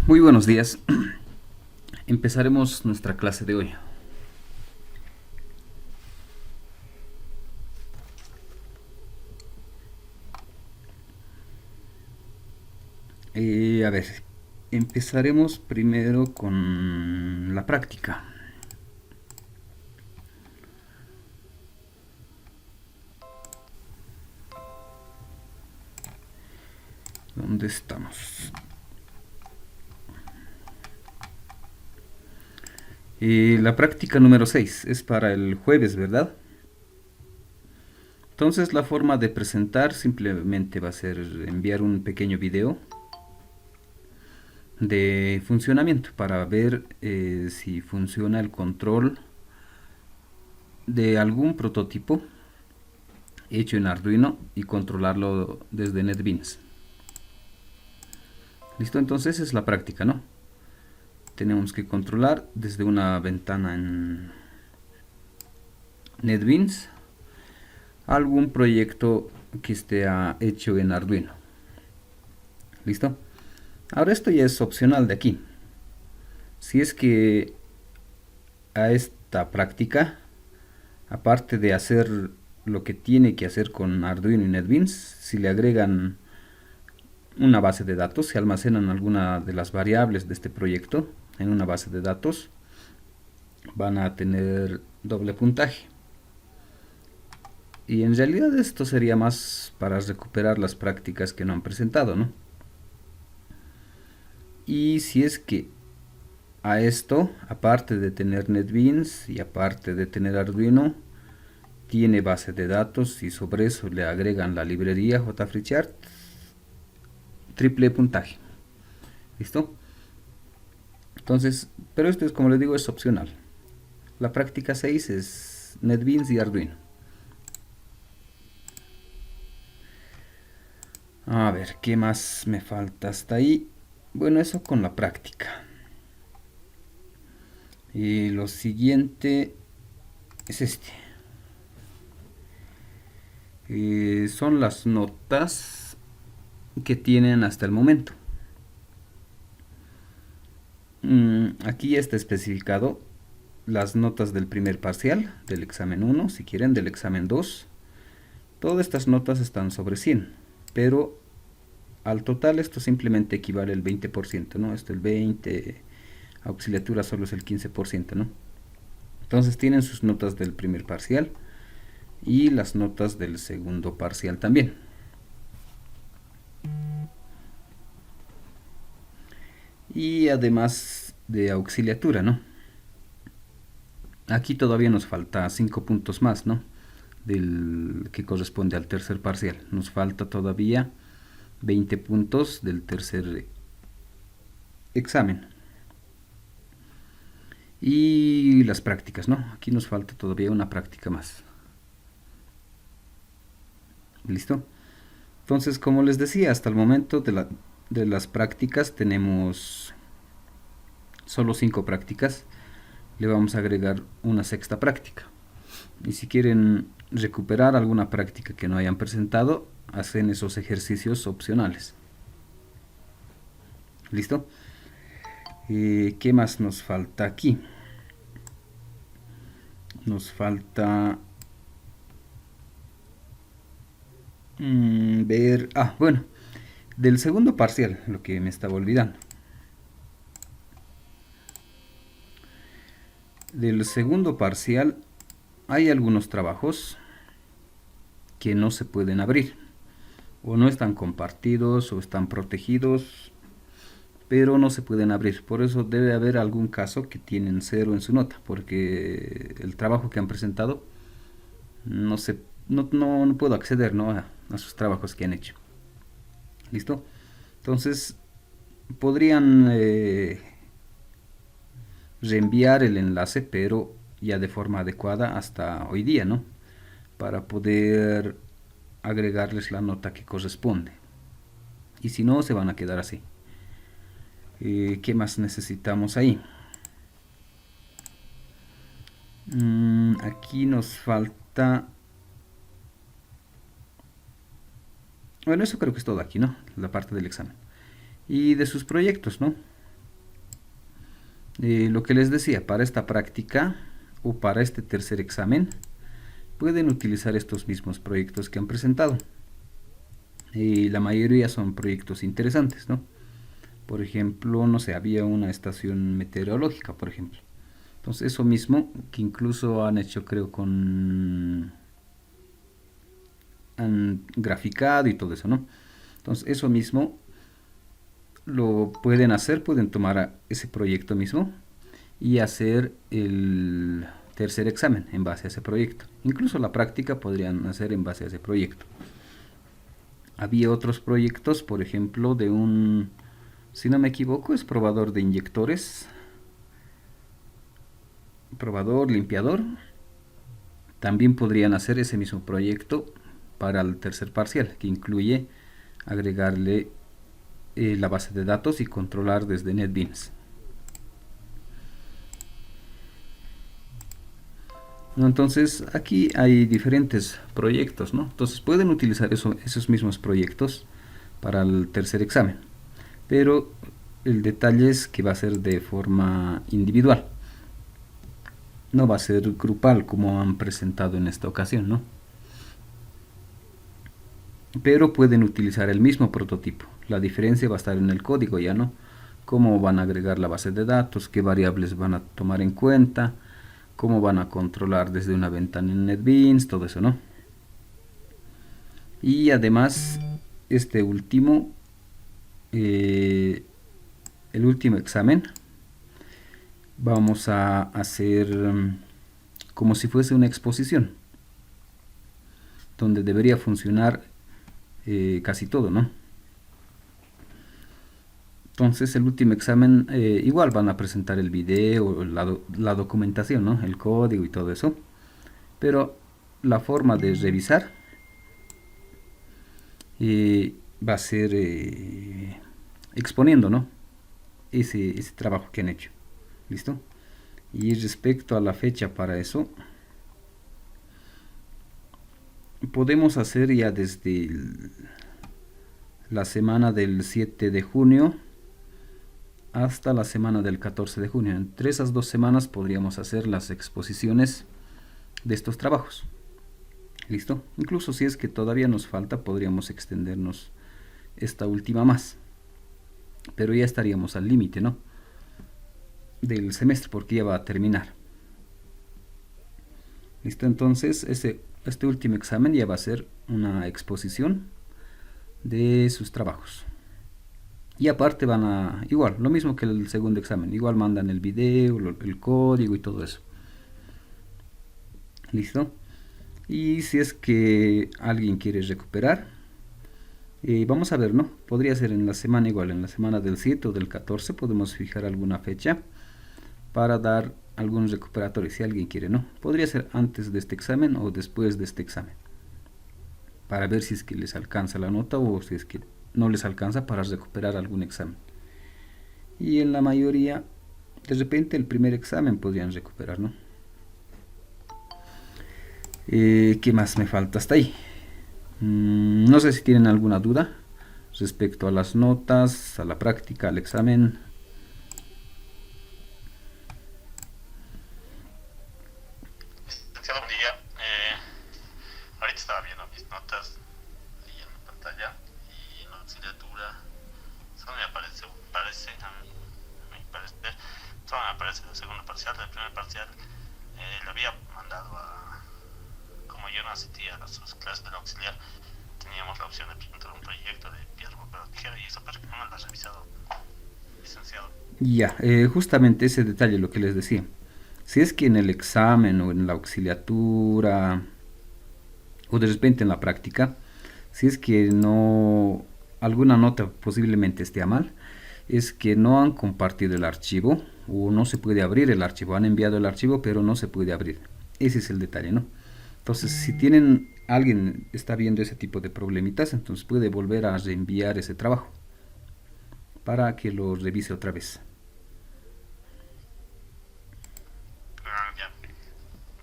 Muy buenos días. Empezaremos nuestra clase de hoy. A ver, empezaremos primero con la práctica. ¿Dónde estamos? La práctica número 6 es para el jueves, ¿verdad? Entonces la forma de presentar simplemente va a ser enviar un pequeño video de funcionamiento para ver si funciona el control de algún prototipo hecho en Arduino y controlarlo desde NetBeans. Listo, entonces es la práctica, ¿no? Tenemos que controlar desde una ventana en NetBeans algún proyecto que esté hecho en Arduino. ¿Listo? Ahora esto ya es opcional de aquí. Si es que a esta práctica, aparte de hacer lo que tiene que hacer con Arduino y NetBeans, si le agregan una base de datos, se almacenan alguna de las variables de este proyecto en una base de datos, van a tener doble puntaje. Y en realidad esto sería más para recuperar las prácticas que no han presentado, ¿no? Y si es que a esto, aparte de tener NetBeans y aparte de tener Arduino, tiene base de datos y sobre eso le agregan la librería JFreeChart, triple puntaje. ¿Listo? Entonces, pero esto es, como les digo, es opcional. La práctica 6 es NetBeans y Arduino. A ver, ¿qué más me falta hasta ahí? Bueno, eso con la práctica. Y lo siguiente es este. Son las notas que tienen hasta el momento. Aquí está especificado las notas del primer parcial, del examen 1, si quieren, del examen 2. Todas estas notas están sobre 100, pero al total esto simplemente equivale al 20%, ¿no? Esto el 20%, auxiliatura solo es el 15%, ¿no? Entonces tienen sus notas del primer parcial y las notas del segundo parcial también. Y además de auxiliatura, ¿no? Aquí todavía nos falta 5 puntos más, ¿no? Del que corresponde al tercer parcial. Nos falta todavía 20 puntos del tercer examen. Y las prácticas, ¿no? Aquí nos falta todavía una práctica más. ¿Listo? Entonces, como les decía, hasta el momento de las prácticas tenemos solo 5 prácticas. Le vamos a agregar una sexta práctica. Y si quieren recuperar alguna práctica que no hayan presentado, hacen esos ejercicios opcionales. ¿Listo? ¿Qué más nos falta aquí? Nos falta ver... bueno, del segundo parcial, lo que me estaba olvidando. Del segundo parcial hay algunos trabajos que no se pueden abrir, o no están compartidos, o están protegidos, pero no se pueden abrir. Por eso debe haber algún caso que tienen 0 en su nota, porque el trabajo que han presentado no se no puedo acceder, ¿no? a sus trabajos que han hecho. ¿Listo? Entonces podrían reenviar el enlace, pero ya de forma adecuada hasta hoy día, ¿no? Para poder agregarles la nota que corresponde. Y si no, se van a quedar así. ¿Qué más necesitamos ahí? Aquí nos falta... Bueno, eso creo que es todo aquí, ¿no? La parte del examen. Y de sus proyectos, ¿no? Lo que les decía, para esta práctica o para este tercer examen, pueden utilizar estos mismos proyectos que han presentado. La mayoría son proyectos interesantes, ¿no? Por ejemplo, no sé, había una estación meteorológica, por ejemplo. Entonces, eso mismo, que incluso han hecho, creo, han graficado y todo eso, ¿no? Entonces, eso mismo lo pueden hacer, pueden tomar ese proyecto mismo y hacer el tercer examen en base a ese proyecto. Incluso la práctica podrían hacer en base a ese proyecto. Había otros proyectos, por ejemplo, si no me equivoco, es probador de inyectores, probador, limpiador. También podrían hacer ese mismo proyecto para el tercer parcial, que incluye agregarle la base de datos y controlar desde NetBeans. ¿No? Entonces aquí hay diferentes proyectos, ¿no? Entonces pueden utilizar esos mismos proyectos para el tercer examen, pero el detalle es que va a ser de forma individual, no va a ser grupal como han presentado en esta ocasión, ¿no? Pero pueden utilizar el mismo prototipo. La diferencia va a estar en el código ya, ¿no? Cómo van a agregar la base de datos, qué variables van a tomar en cuenta, cómo van a controlar desde una ventana en NetBeans, todo eso, ¿no? Y además, este último, el último examen, vamos a hacer como si fuese una exposición, donde debería funcionar casi todo, ¿no? Entonces el último examen igual van a presentar el video, la documentación, ¿no? El código y todo eso. Pero la forma de revisar va a ser exponiendo, ¿no? Ese trabajo que han hecho. ¿Listo? Y respecto a la fecha para eso, podemos hacer ya desde la semana del 7 de junio hasta la semana del 14 de junio. Entre esas 2 semanas podríamos hacer las exposiciones de estos trabajos. ¿Listo? Incluso si es que todavía nos falta, podríamos extendernos esta última más. Pero ya estaríamos al límite, ¿no? Del semestre, porque ya va a terminar. ¿Listo? Entonces, este último examen ya va a ser una exposición de sus trabajos. Y aparte igual, lo mismo que el segundo examen, igual mandan el video, el código y todo eso. ¿Listo? Y si es que alguien quiere recuperar, vamos a ver, ¿no? Podría ser en la semana igual, en la semana del 7 o del 14 podemos fijar alguna fecha para dar algún recuperatorio si alguien quiere, ¿no? Podría ser antes de este examen o después de este examen, para ver si es que les alcanza la nota o si es que no les alcanza para recuperar algún examen. Y en la mayoría, de repente el primer examen podrían recuperar, ¿no? ¿Qué más me falta hasta ahí? No sé si tienen alguna duda respecto a las notas, a la práctica, al examen. Buen día. Ahorita estaba viendo mis notas ahí en la pantalla y en la asignatura solo me parece a mi parecer, solo me aparece la segunda parcial, la primera parcial le había mandado como yo no asistía a sus clases del auxiliar, teníamos la opción de presentar un proyecto de piedra, papel o tijera y eso parece que no me lo ha revisado, licenciado. Ya, justamente ese detalle lo que les decía. Si es que en el examen o en la auxiliatura o de repente en la práctica, si es que no, alguna nota posiblemente esté a mal, es que no han compartido el archivo o no se puede abrir el archivo. Han enviado el archivo pero no se puede abrir. Ese es el detalle, ¿no? Entonces, si alguien está viendo ese tipo de problemitas, entonces puede volver a reenviar ese trabajo para que lo revise otra vez. Ya,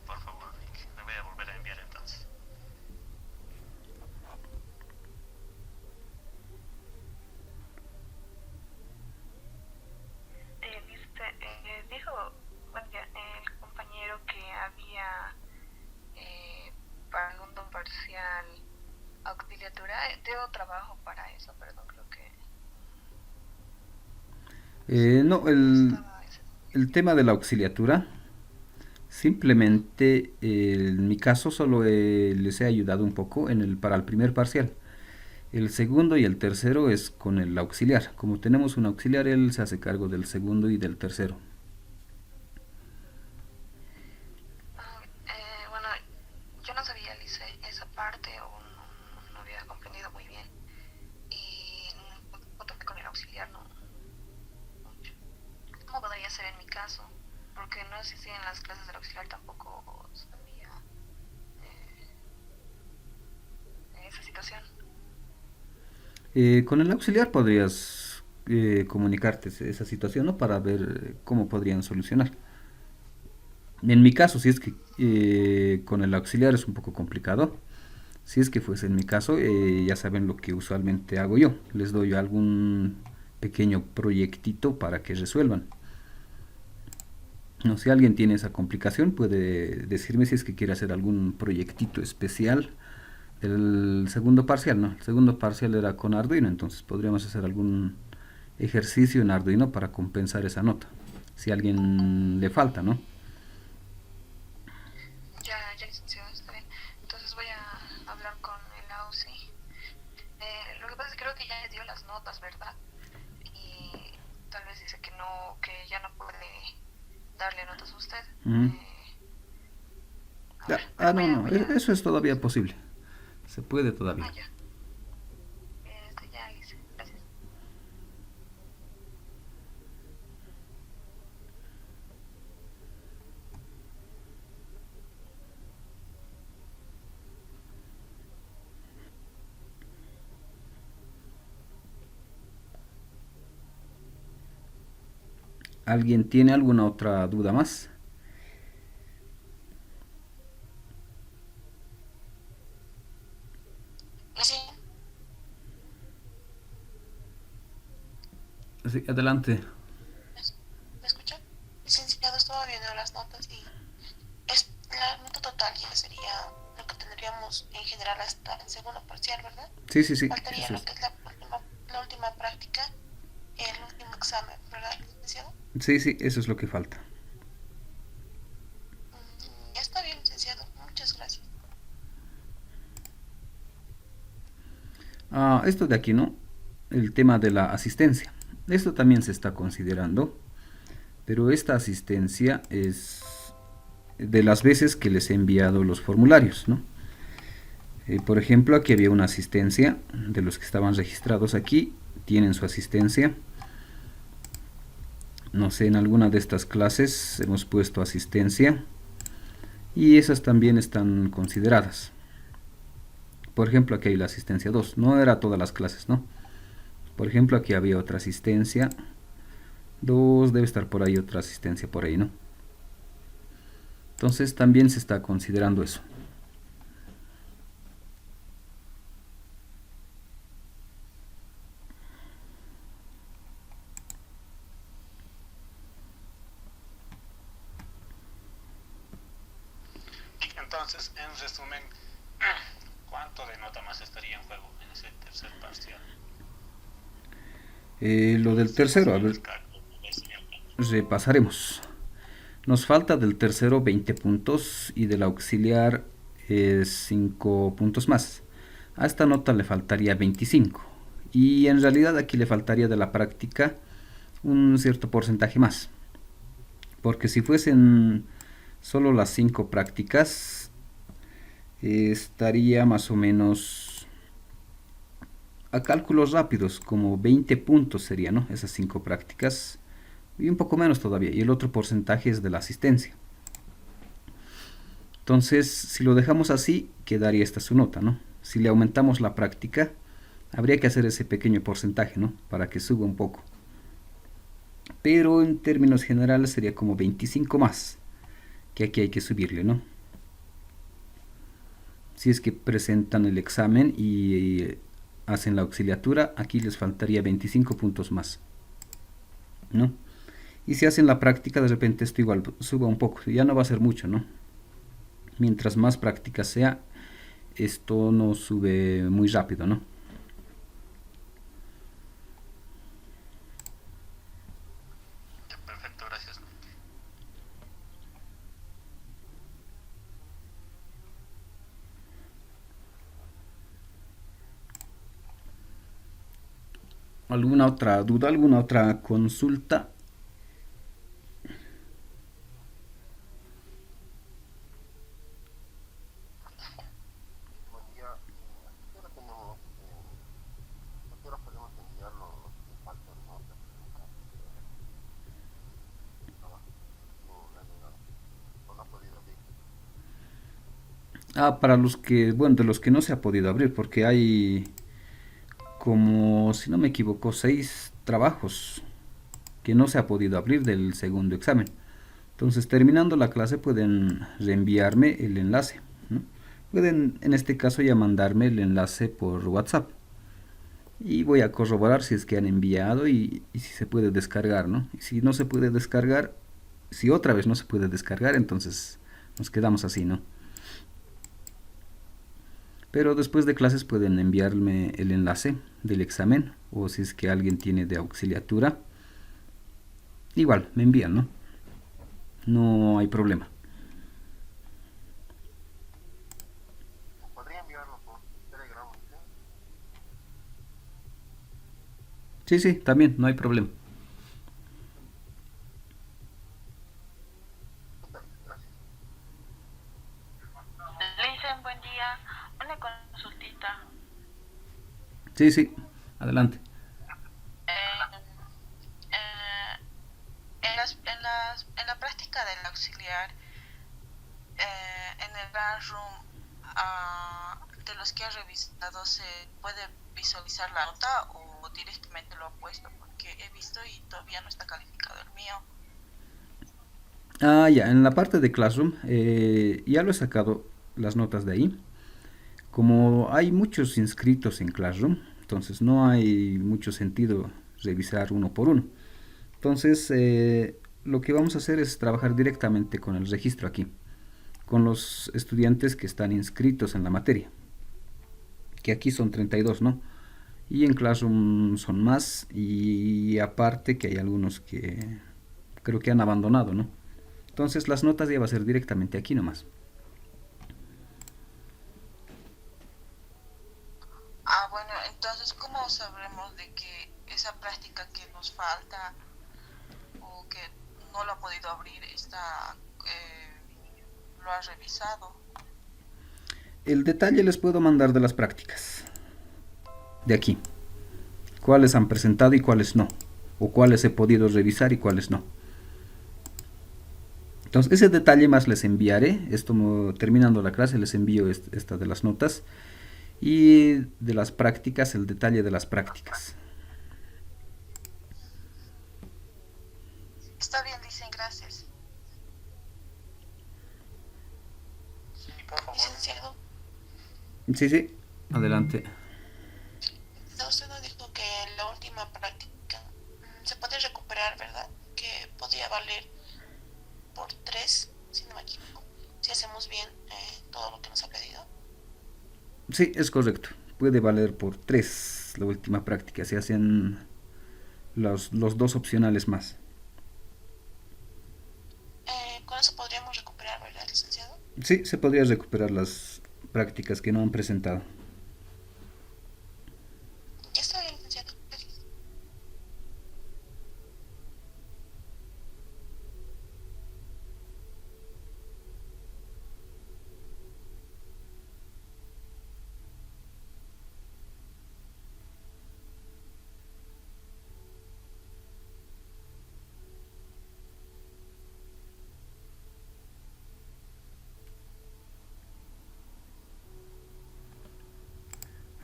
por favor, Nick, le voy a volver a enviar entonces. eso, perdón, creo que No, no estaba ese. el tema de la auxiliatura, simplemente en mi caso solo les he ayudado un poco para el primer parcial. El segundo y el tercero es con el auxiliar. Como tenemos un auxiliar, él se hace cargo del segundo y del tercero. Bueno, yo no sabía, Lice, esa parte o no había comprendido muy bien. Y no toqué con el auxiliar, no mucho. ¿Cómo podría ser en mi caso? Porque no sé si en las clases del auxiliar tampoco sabía eh, esa situación. Con el auxiliar podrías comunicarte esa situación, ¿no? Para ver cómo podrían solucionar. En mi caso, si es que con el auxiliar es un poco complicado, si es que fuese en mi caso, ya saben lo que usualmente hago yo. Les doy algún pequeño proyectito para que resuelvan. No, si alguien tiene esa complicación, puede decirme si es que quiere hacer algún proyectito especial del segundo parcial, ¿no? El segundo parcial era con Arduino, entonces podríamos hacer algún ejercicio en Arduino para compensar esa nota. Si a alguien le falta, ¿no? Ya, licenciado, está bien. Entonces voy a hablar con el AUSI. Lo que pasa es que creo que ya le dio las notas, ¿verdad? Y tal vez dice que no, que ya no puede darle notas a usted. Ujú. A ver, Ah, pero no, no, voy a... eso es todavía posible. Se puede todavía. Ah, ya. Ya hice. Gracias. ¿Alguien tiene alguna otra duda más? Sí, Sí, adelante. ¿me escucha? Licenciado, estaba viendo las notas y la nota total ya sería lo que tendríamos en general hasta el segundo parcial, ¿verdad? Sí, sí, sí, Faltaría eso lo es. que es la última práctica, el último examen, ¿verdad, licenciado? Sí, sí, eso es lo que falta. Ya está bien, licenciado. Muchas gracias. Esto de aquí, ¿no? El tema de la asistencia. Esto también se está considerando, pero esta asistencia es de las veces que les he enviado los formularios, ¿no? Por ejemplo, aquí había una asistencia de los que estaban registrados aquí, tienen su asistencia. No sé, en alguna de estas clases hemos puesto asistencia y esas también están consideradas. Por ejemplo, aquí hay la asistencia 2, no era todas las clases, ¿no? Por ejemplo, aquí había otra asistencia 2, debe estar por ahí otra asistencia por ahí, ¿no? Entonces también se está considerando eso. Y entonces, en resumen, ¿cuánto de nota más estaría en juego en ese tercer parcial? Lo Para del hacer más o tercero, a menos ver, cálculo, señor. repasaremos. Nos falta del tercero 20 puntos y del auxiliar 5 puntos más. A esta nota le faltaría 25. Y en realidad aquí le faltaría de la práctica un cierto porcentaje más. Porque si fuesen solo las 5 prácticas, estaría más o menos a cálculos rápidos, como 20 puntos sería, ¿no? Esas 5 prácticas. Y un poco menos todavía. Y el otro porcentaje es de la asistencia. Entonces, si lo dejamos así, quedaría esta su nota, ¿no? Si le aumentamos la práctica, habría que hacer ese pequeño porcentaje, ¿no? Para que suba un poco. Pero en términos generales sería como 25 más, que aquí hay que subirle, ¿no? Si es que presentan el examen y hacen la auxiliatura, aquí les faltaría 25 puntos más, ¿no? Y si hacen la práctica, de repente esto igual suba un poco, ya no va a ser mucho, ¿no? Mientras más práctica sea, esto no sube muy rápido, ¿no? ¿Alguna otra duda, alguna otra consulta? Buen día. ¿A qué hora tenemos, a qué hora podemos enviar los que faltan, ¿no? Trabajo. No le ha llegado. No la ha podido abrir. Ah, para los que, bueno, de los que no se ha podido abrir, porque hay como, si no me equivoco, 6 trabajos que no se ha podido abrir del segundo examen. Entonces, terminando la clase pueden reenviarme el enlace, ¿no? Pueden, en este caso, ya mandarme el enlace por WhatsApp. Y voy a corroborar si es que han enviado y si se puede descargar, ¿no? Y si no se puede descargar, si otra vez no se puede descargar, entonces nos quedamos así, ¿no? Pero después de clases pueden enviarme el enlace del examen o si es que alguien tiene de auxiliatura, igual me envían, ¿no? No hay problema. ¿Podría enviarlo por Telegram usted? Sí, sí, también, no hay problema. Está bien, gracias. Leisen, buen día. Una consultita. Sí, sí, adelante. Eh, eh, en la práctica del auxiliar, en el Classroom, de los que ha revisado, ¿se puede visualizar la nota o directamente lo ha puesto? Porque he visto y todavía no está calificado el mío. Ah, ya, en la parte de Classroom ya lo he sacado las notas de ahí. Como hay muchos inscritos en Classroom, entonces no hay mucho sentido revisar uno por uno. Entonces, lo que vamos a hacer es trabajar directamente con el registro aquí, con los estudiantes que están inscritos en la materia, que aquí son 32, ¿no? Y en Classroom son más, y aparte que hay algunos que creo que han abandonado, ¿no? Entonces las notas ya va a ser directamente aquí nomás. Bueno, entonces, ¿cómo sabremos de que esa práctica que nos falta o que no lo ha podido abrir lo ha revisado? El detalle les puedo mandar de las prácticas, de aquí. Cuáles han presentado y cuáles no. O cuáles he podido revisar y cuáles no. Entonces, ese detalle más les enviaré. Esto terminando la clase les envío esta de las notas. Y de las prácticas, el detalle de las prácticas. Está bien, dicen, gracias. Sí, por favor. Licenciado, Sí, sí. Adelante. usted nos dijo que la última práctica se puede recuperar, ¿verdad? Que podría valer por 3, si no me equivoco, si hacemos bien todo lo que nos ha pedido. Sí, es correcto. Puede valer por 3 la última práctica. Se hacen los 2 opcionales más. Con eso podríamos recuperar, ¿verdad, licenciado? Sí, se podría recuperar las prácticas que no han presentado. Ya está bien, licenciado. Gracias.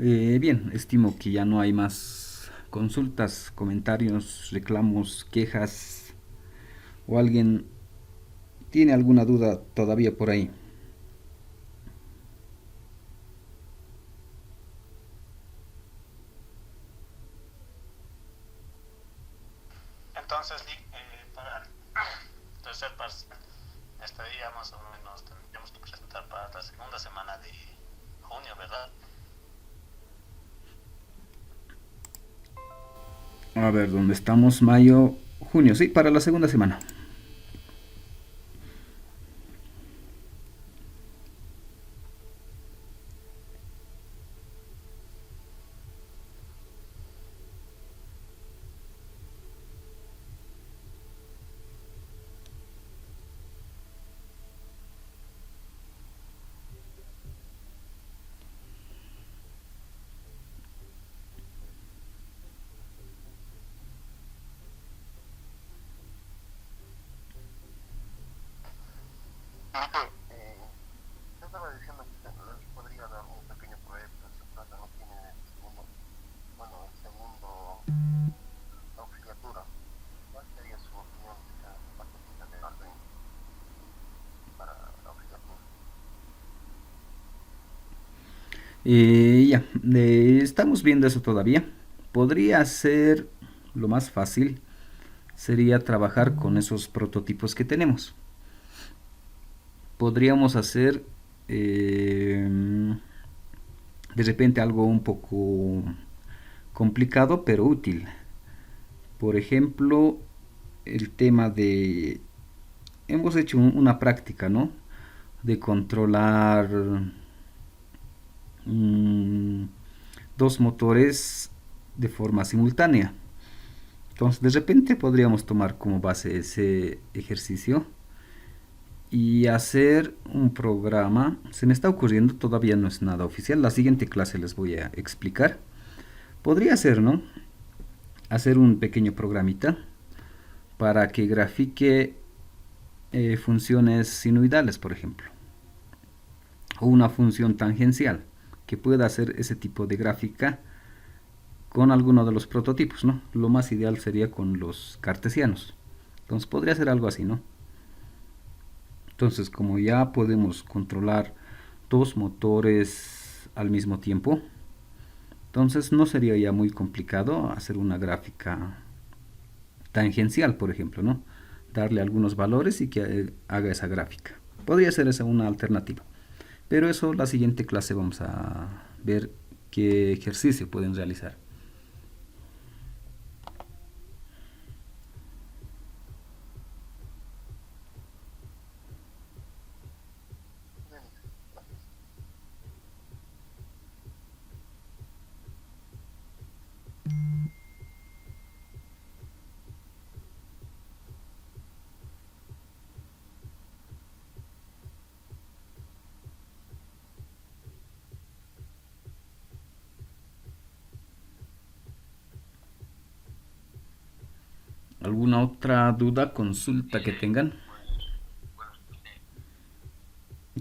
Bien, estimo que ya no hay más consultas, comentarios, reclamos, quejas o alguien tiene alguna duda todavía por ahí. Entonces, sí, para el tercer parcial, este día más o menos tendríamos que presentar para la segunda semana de junio, ¿verdad? A ver, ¿dónde estamos? Mayo, junio, sí, para la segunda semana. Yo estaba diciendo que les podría dar un pequeño proyecto, esa plata no tiene el segundo auxiliatura. ¿Cuál sería su opinión de esa partecita de Arduino para la auxiliatura? Ya, estamos viendo eso todavía. Podría ser lo más fácil, sería trabajar con esos prototipos que tenemos. Podríamos hacer de repente algo un poco complicado pero útil. Por ejemplo, el tema de... Hemos hecho una práctica, ¿no? De controlar mm, dos motores de forma simultánea. Entonces, de repente podríamos tomar como base ese ejercicio y hacer un programa. Se me está ocurriendo, todavía no es nada oficial. La siguiente clase les voy a explicar. Podría ser, ¿no? Hacer un pequeño programita para que grafique funciones sinuidales, por ejemplo, o una función tangencial que pueda hacer ese tipo de gráfica con alguno de los prototipos, ¿no? Lo más ideal sería con los cartesianos. Entonces podría ser algo así, ¿no? Entonces, como ya podemos controlar dos motores al mismo tiempo, entonces no sería ya muy complicado hacer una gráfica tangencial, por ejemplo, ¿no? Darle algunos valores y que haga esa gráfica. Podría ser esa una alternativa. Pero eso la siguiente clase vamos a ver qué ejercicio pueden realizar. Bien, gracias. ¿Alguna otra duda, consulta que tengan?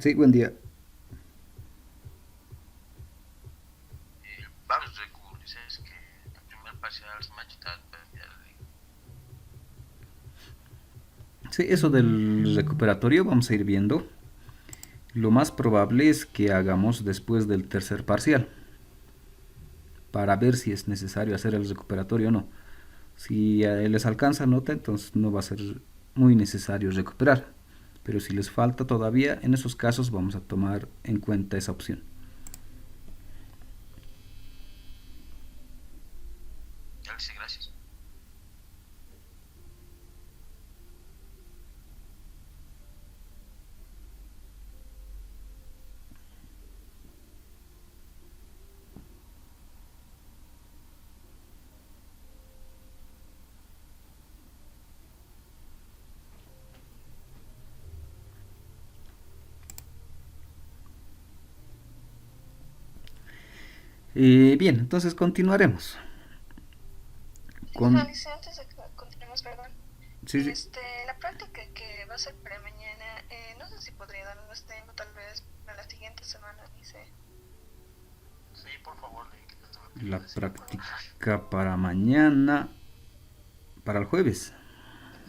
Sí, buen día. Vários recursos que a primeira parcial se machucado para Sí, eso del recuperatorio vamos a ir viendo. Lo más probable es que hagamos después del tercer parcial, para ver si es necesario hacer el recuperatorio o no. Si les alcanza nota, entonces no va a ser muy necesario recuperar. Pero si les falta todavía, en esos casos vamos a tomar en cuenta esa opción. Alice, gracias. Bien, entonces continuaremos. Con... Alicia, antes de que continuemos, perdón. Sí, sí. La práctica que va a ser para mañana, no sé si podría dar más tiempo, tal vez para la siguiente semana, dice. Sí, por favor, Link. La práctica para mañana, para el jueves.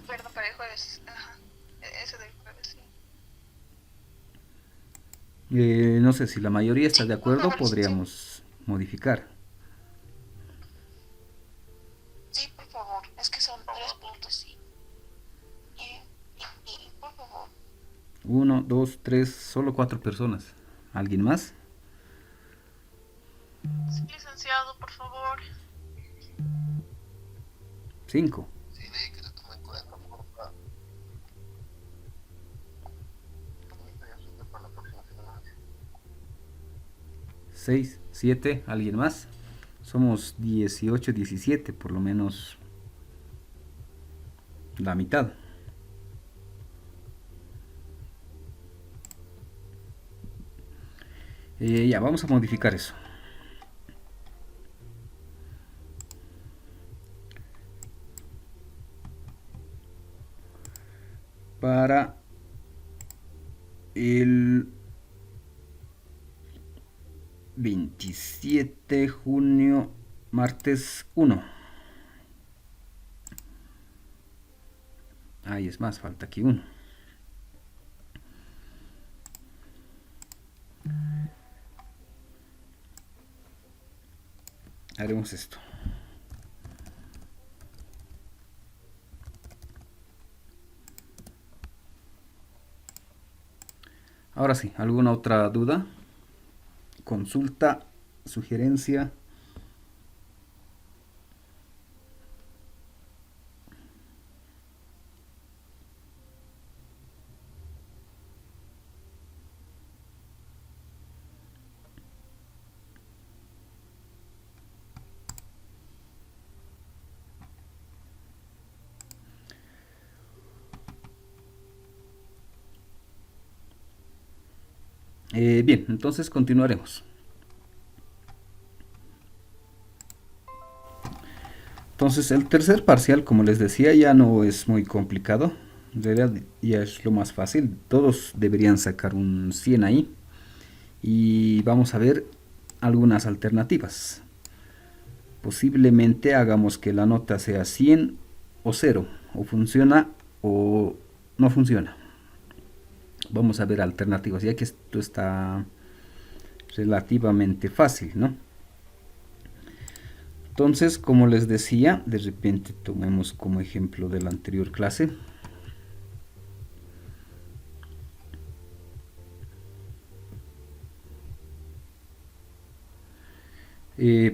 Perdón, para el jueves, ajá. Ese del jueves, sí. No sé si la mayoría está de Sí, por acuerdo, favor, sí. podríamos modificar. Sí, por favor. Es que son 3 puntos, sí. Por favor. 1, 2, 3, solo 4 personas. ¿Alguien más? Sí, licenciado, por favor. 5, Sí, de que se tome en cuenta, por favor. Esto ya se para la próxima semana. 6, 7, ¿alguien más? Somos 18, 17, por lo menos la mitad. Ya, vamos a modificar eso. Para el 27 de junio, martes 1. Ahí es más, falta aquí uno. Haremos esto. Ahora sí, ¿alguna otra duda? Consulta, sugerencia. Bien, entonces continuaremos. Entonces el tercer parcial, como les decía, ya no es muy complicado. En realidad ya es lo más fácil. Todos deberían sacar un 100 ahí. Y vamos a ver algunas alternativas. Posiblemente hagamos que la nota sea 100 o 0. O funciona o no funciona. Vamos a ver alternativas, ya que esto está relativamente fácil, ¿no? Entonces, como les decía, de repente tomemos como ejemplo de la anterior clase.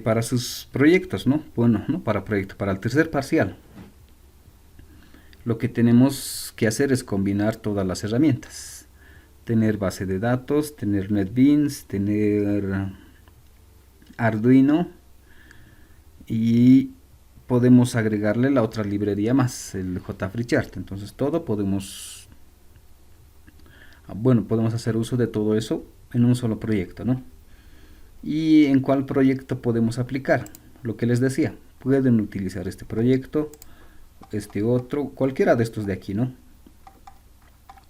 Para sus proyectos, ¿no? Bueno, no para proyecto, para el tercer parcial. Lo que tenemos que hacer es combinar todas las herramientas. Tener base de datos, tener NetBeans, tener Arduino y podemos agregarle la otra librería más, el JFreeChart. Entonces todo podemos hacer uso de todo eso en un solo proyecto, ¿no? ¿Y en cuál proyecto podemos aplicar? Lo que les decía, pueden utilizar este proyecto, este otro, cualquiera de estos de aquí, ¿no?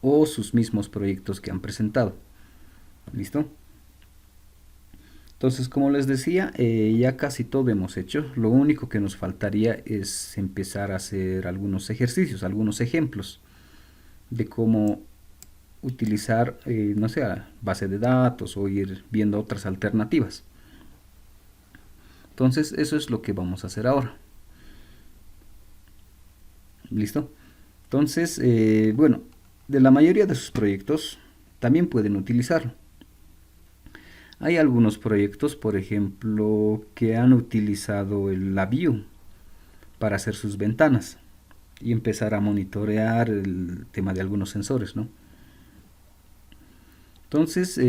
O sus mismos proyectos que han presentado. ¿Listo? Entonces, como les decía, ya casi todo hemos hecho. Lo único que nos faltaría es empezar a hacer algunos ejercicios, algunos ejemplos de cómo utilizar, no sé, base de datos o ir viendo otras alternativas. Entonces, eso es lo que vamos a hacer ahora. ¿Listo? Entonces, bueno, de la mayoría de sus proyectos también pueden utilizarlo. Hay algunos proyectos, por ejemplo, que han utilizado la View para hacer sus ventanas y empezar a monitorear el tema de algunos sensores, ¿no? Entonces,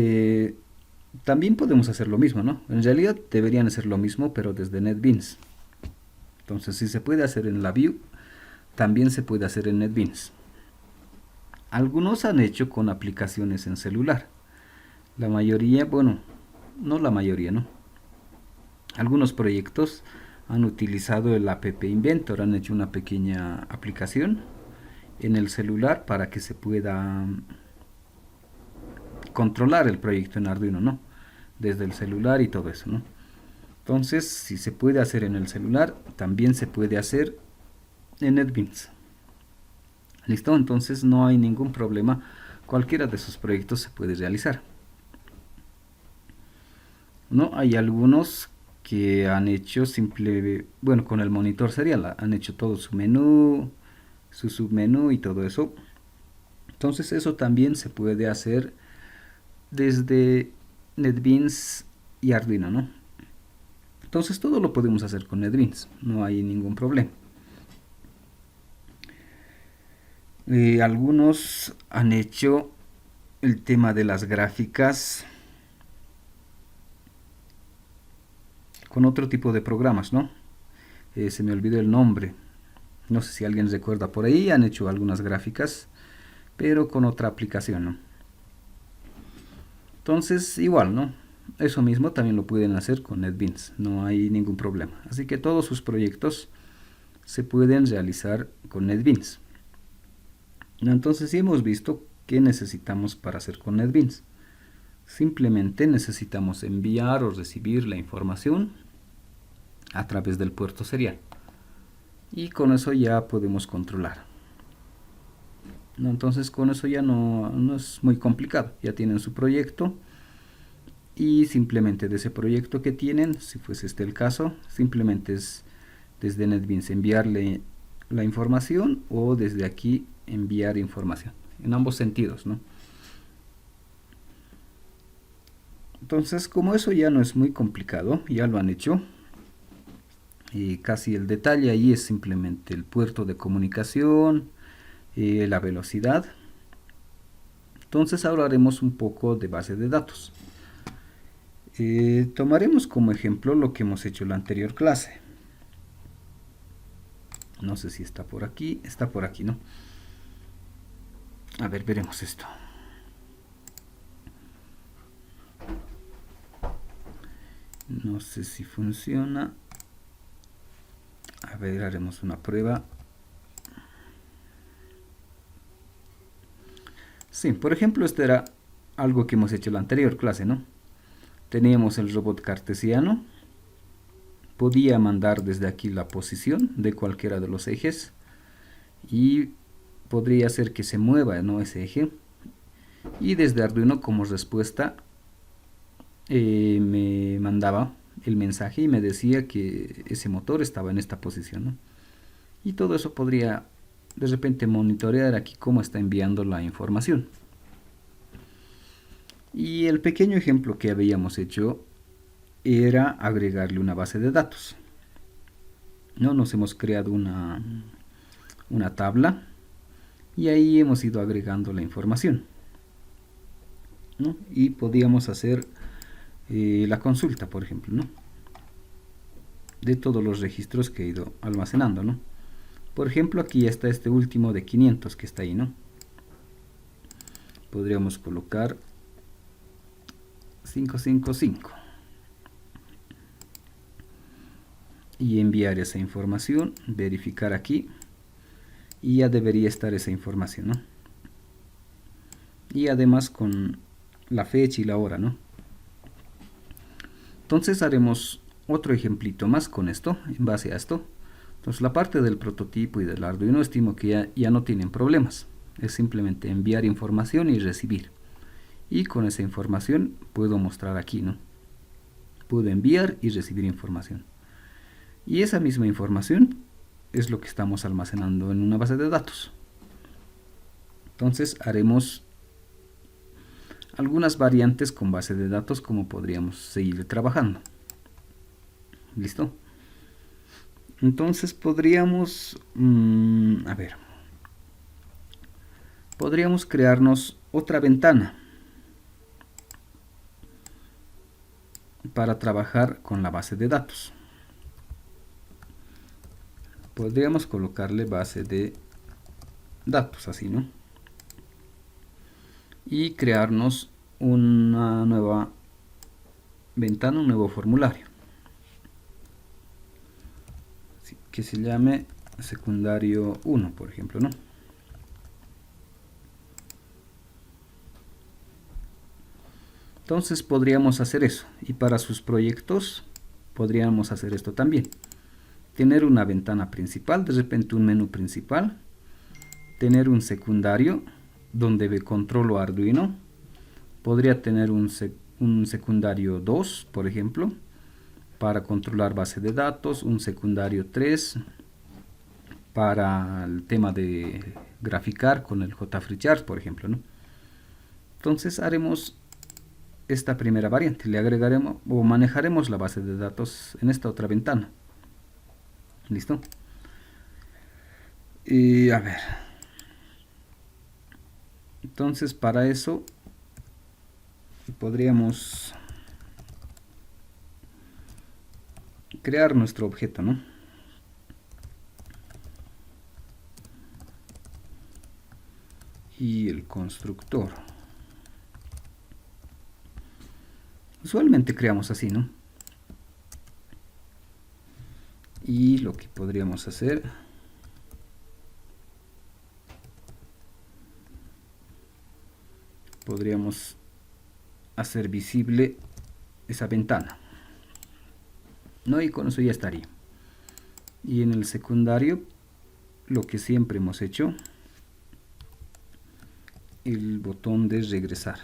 también podemos hacer lo mismo, ¿no? En realidad deberían hacer lo mismo, pero desde NetBeans. Entonces, si se puede hacer en la View, también se puede hacer en NetBeans. Algunos han hecho con aplicaciones en celular. La mayoría, bueno, no la mayoría, ¿no? Algunos proyectos han utilizado el App Inventor, han hecho una pequeña aplicación en el celular para que se pueda controlar el proyecto en Arduino, ¿no? Desde el celular y todo eso, ¿no? Entonces, si se puede hacer en el celular, también se puede hacer en NetBeans. ¿Listo? Entonces no hay ningún problema. Cualquiera de sus proyectos se puede realizar. ¿No? Hay algunos que han hecho con el monitor serial, han hecho todo su menú, su submenú y todo eso. Entonces eso también se puede hacer desde NetBeans y Arduino, ¿no? Entonces todo lo podemos hacer con NetBeans, no hay ningún problema. Algunos han hecho el tema de las gráficas con otro tipo de programas, ¿no? Se me olvidó el nombre. No sé si alguien recuerda por ahí. Han hecho algunas gráficas, pero con otra aplicación, ¿no? Entonces, igual, ¿no? Eso mismo también lo pueden hacer con NetBeans. No hay ningún problema. Así que todos sus proyectos se pueden realizar con NetBeans. Entonces, sí hemos visto ¿Qué necesitamos para hacer con NetBeans? Simplemente necesitamos enviar o recibir la información a través del puerto serial. Y con eso ya podemos controlar. ¿No? Entonces con eso ya no es muy complicado. Ya tienen su proyecto. Y simplemente de ese proyecto que tienen, si fuese este el caso, simplemente es desde NetBeans enviarle la información o desde aquí enviar información. En ambos sentidos, ¿no? Entonces, como eso ya no es muy complicado, ya lo han hecho. Y casi el detalle ahí es simplemente el puerto de comunicación, la velocidad. Entonces ahora haremos un poco de base de datos. Tomaremos como ejemplo lo que hemos hecho en la anterior clase. No sé si está por aquí, ¿no? A ver, veremos esto. No sé si funciona. A ver, haremos una prueba. Sí, por ejemplo, esto era algo que hemos hecho en la anterior clase, ¿no? Teníamos el robot cartesiano. Podía mandar desde aquí la posición de cualquiera de los ejes. Y podría hacer que se mueva, ¿no?, ese eje. Y desde Arduino como respuesta me mandaba el mensaje y me decía que ese motor estaba en esta posición, ¿no? Y todo eso podría de repente monitorear aquí cómo está enviando la información. Y el pequeño ejemplo que habíamos hecho era agregarle una base de datos, ¿no? Nos hemos creado una tabla y ahí hemos ido agregando la información, ¿no? Y podíamos hacer la consulta, por ejemplo, ¿no?, de todos los registros que he ido almacenando, ¿no? Por ejemplo, aquí está este último de 500 que está ahí, ¿no? Podríamos colocar 555 y enviar esa información, verificar aquí y ya debería estar esa información, ¿no? Y además con la fecha y la hora, ¿no? Entonces haremos otro ejemplito más con esto, en base a esto. Entonces la parte del prototipo y del Arduino estimo que ya no tienen problemas. Es simplemente enviar información y recibir. Y con esa información puedo mostrar aquí, ¿no? Puedo enviar y recibir información. Y esa misma información es lo que estamos almacenando en una base de datos. Entonces haremos algunas variantes con base de datos como podríamos seguir trabajando. ¿Listo? Entonces podríamos podríamos crearnos otra ventana para trabajar con la base de datos. Podríamos colocarle base de datos así, ¿no? Y crearnos una nueva ventana, un nuevo formulario que se llame secundario 1, por ejemplo, ¿no? Entonces podríamos hacer eso, y para sus proyectos podríamos hacer esto también. Tener una ventana principal, de repente un menú principal, tener un secundario donde controlo Arduino. Podría tener un secundario 2, por ejemplo, para controlar base de datos, un secundario 3 para el tema de graficar con el JFreeCharts, por ejemplo, ¿no? Entonces haremos esta primera variante, le agregaremos o manejaremos la base de datos en esta otra ventana. ¿Listo? Y a ver, entonces para eso podríamos crear nuestro objeto, ¿no? Y el constructor. Usualmente creamos así, ¿no? Y lo que podríamos hacer podríamos hacer visible esa ventana, ¿no? Y con eso ya estaría. Y en el secundario, lo que siempre hemos hecho, el botón de regresar.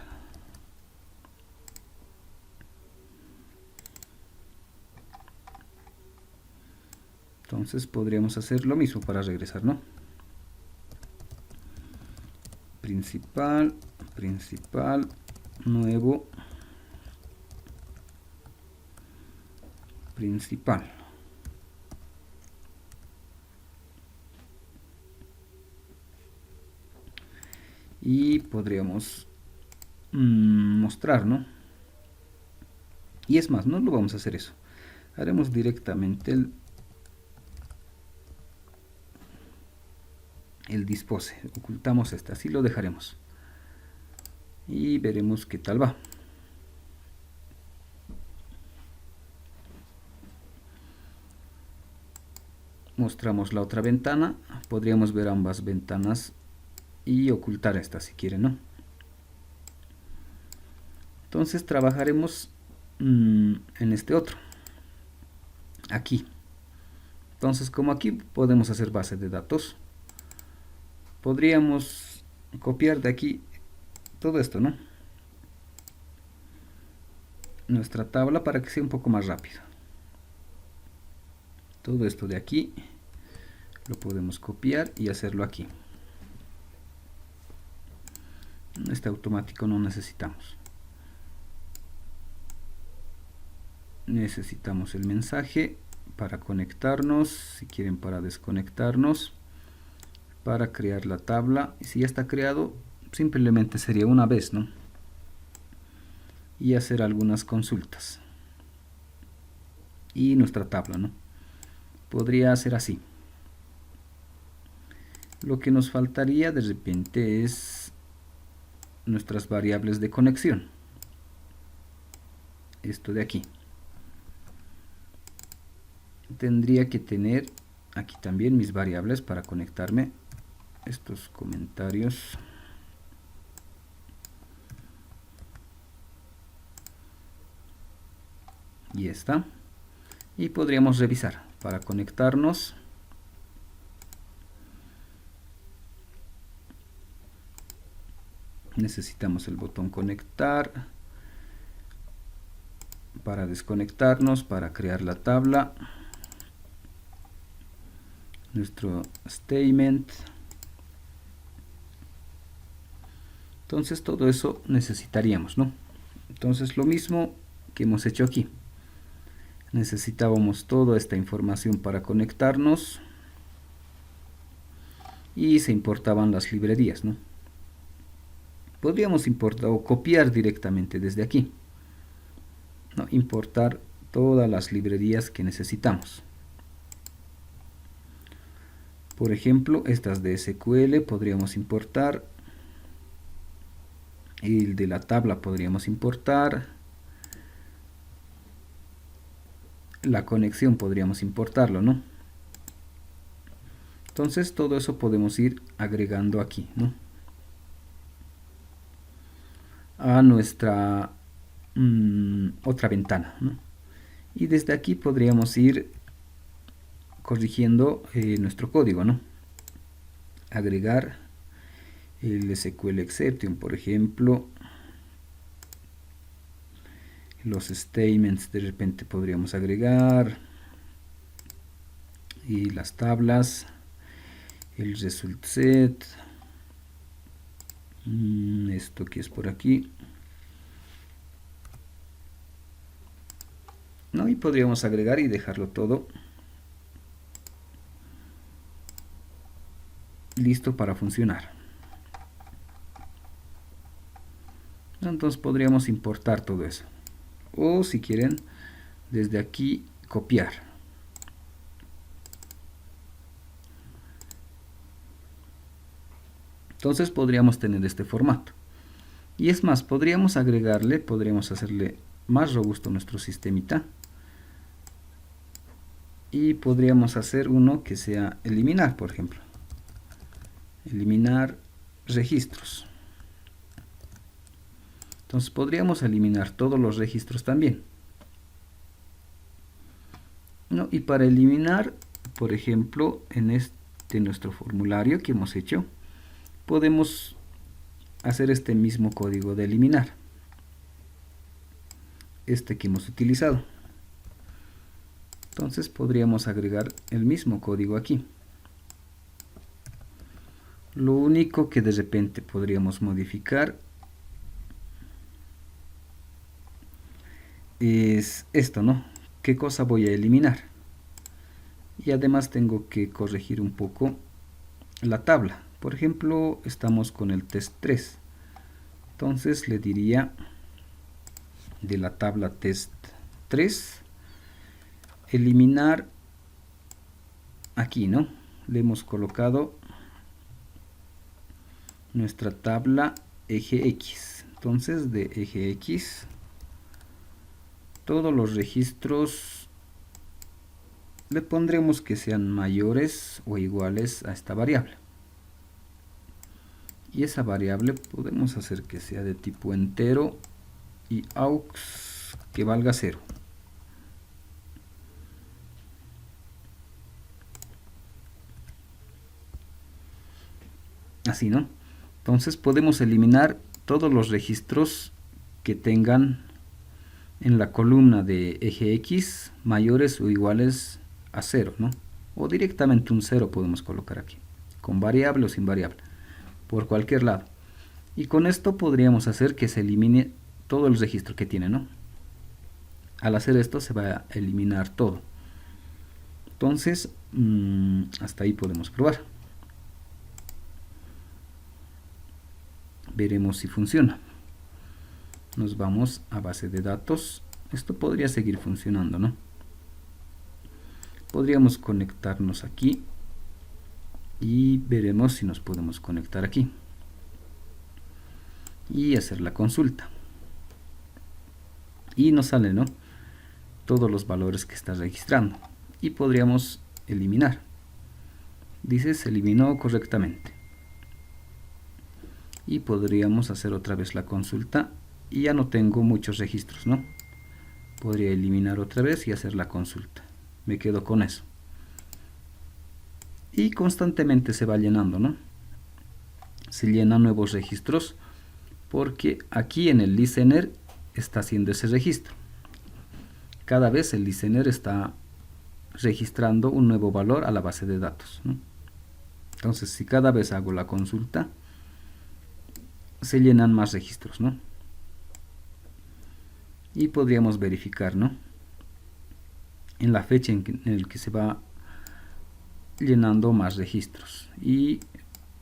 Entonces podríamos hacer lo mismo para regresar, ¿no? Principal, principal, nuevo, principal. Y podríamos mostrar, ¿no? Y es más, no lo vamos a hacer eso. Haremos directamente el dispose. Ocultamos este, así lo dejaremos. Y veremos qué tal va. Mostramos la otra ventana. Podríamos ver ambas ventanas y ocultar esta si quieren, ¿no? Entonces trabajaremos en este otro. Aquí. Entonces, como aquí podemos hacer base de datos, podríamos copiar de aquí todo esto, ¿no? Nuestra tabla para que sea un poco más rápido. Todo esto de aquí lo podemos copiar y hacerlo aquí. Este automático no necesitamos. Necesitamos el mensaje para conectarnos, si quieren para desconectarnos, para crear la tabla. Y si ya está creado, simplemente sería una vez, ¿no? Y hacer algunas consultas. Y nuestra tabla, ¿no? Podría ser así. Lo que nos faltaría de repente es nuestras variables de conexión. Esto de aquí. Tendría que tener aquí también mis variables para conectarme. Estos comentarios. Y está. Y podríamos revisar para conectarnos. Necesitamos el botón conectar. Para desconectarnos, para crear la tabla. Nuestro statement. Entonces todo eso necesitaríamos, ¿no? Entonces lo mismo que hemos hecho aquí. Necesitábamos toda esta información para conectarnos. Y se importaban las librerías, ¿no? Podríamos importar o copiar directamente desde aquí, ¿no? Importar todas las librerías que necesitamos. Por ejemplo, estas de SQL podríamos importar. El de la tabla podríamos importar. La conexión podríamos importarlo, ¿no? Entonces todo eso podemos ir agregando aquí, ¿no? A nuestra otra ventana, ¿no? Y desde aquí podríamos ir corrigiendo nuestro código, ¿no? Agregar el SQL exception, por ejemplo. Los statements de repente podríamos agregar. Y las tablas. El result set. Esto que es por aquí. ¿No? Y podríamos agregar y dejarlo todo listo para funcionar. Entonces podríamos importar todo eso. O si quieren, desde aquí copiar. Entonces podríamos tener este formato. Y es más, podríamos agregarle, podríamos hacerle más robusto nuestro sistemita. Y podríamos hacer uno que sea eliminar, por ejemplo. Eliminar registros. Entonces podríamos eliminar todos los registros también, ¿no? Y para eliminar, por ejemplo, en este nuestro formulario que hemos hecho, podemos hacer este mismo código de eliminar, este que hemos utilizado. Entonces podríamos agregar el mismo código aquí. Lo único que de repente podríamos modificar es esto, ¿no? ¿Qué cosa voy a eliminar? Y además tengo que corregir un poco la tabla. Por ejemplo, estamos con el test 3. Entonces le diría de la tabla test 3, eliminar aquí, ¿no? Le hemos colocado nuestra tabla eje X. Entonces de eje X, todos los registros le pondremos que sean mayores o iguales a esta variable. Y esa variable podemos hacer que sea de tipo entero y aux que valga 0. Así, ¿no? Entonces podemos eliminar todos los registros que tengan en la columna de eje X mayores o iguales a 0, ¿no? O directamente un 0 podemos colocar aquí, con variable o sin variable, por cualquier lado. Y con esto podríamos hacer que se elimine todo el registro que tiene, ¿no? Al hacer esto se va a eliminar todo. Entonces, hasta ahí podemos probar. Veremos si funciona. Nos vamos a base de datos. Esto podría seguir funcionando, ¿no? Podríamos conectarnos aquí y veremos si nos podemos conectar aquí y hacer la consulta. Y nos sale, ¿no? Todos los valores que está registrando. Y podríamos eliminar. Dice se eliminó correctamente. Y podríamos hacer otra vez la consulta. Y ya no tengo muchos registros, ¿no? Podría eliminar otra vez y hacer la consulta. Me quedo con eso. Y constantemente se va llenando, ¿no? Se llenan nuevos registros porque aquí en el listener está haciendo ese registro. Cada vez el listener está registrando un nuevo valor a la base de datos, ¿no? Entonces, si cada vez hago la consulta, se llenan más registros, ¿no? Y podríamos verificar, ¿no? En la fecha en el que se va llenando más registros. Y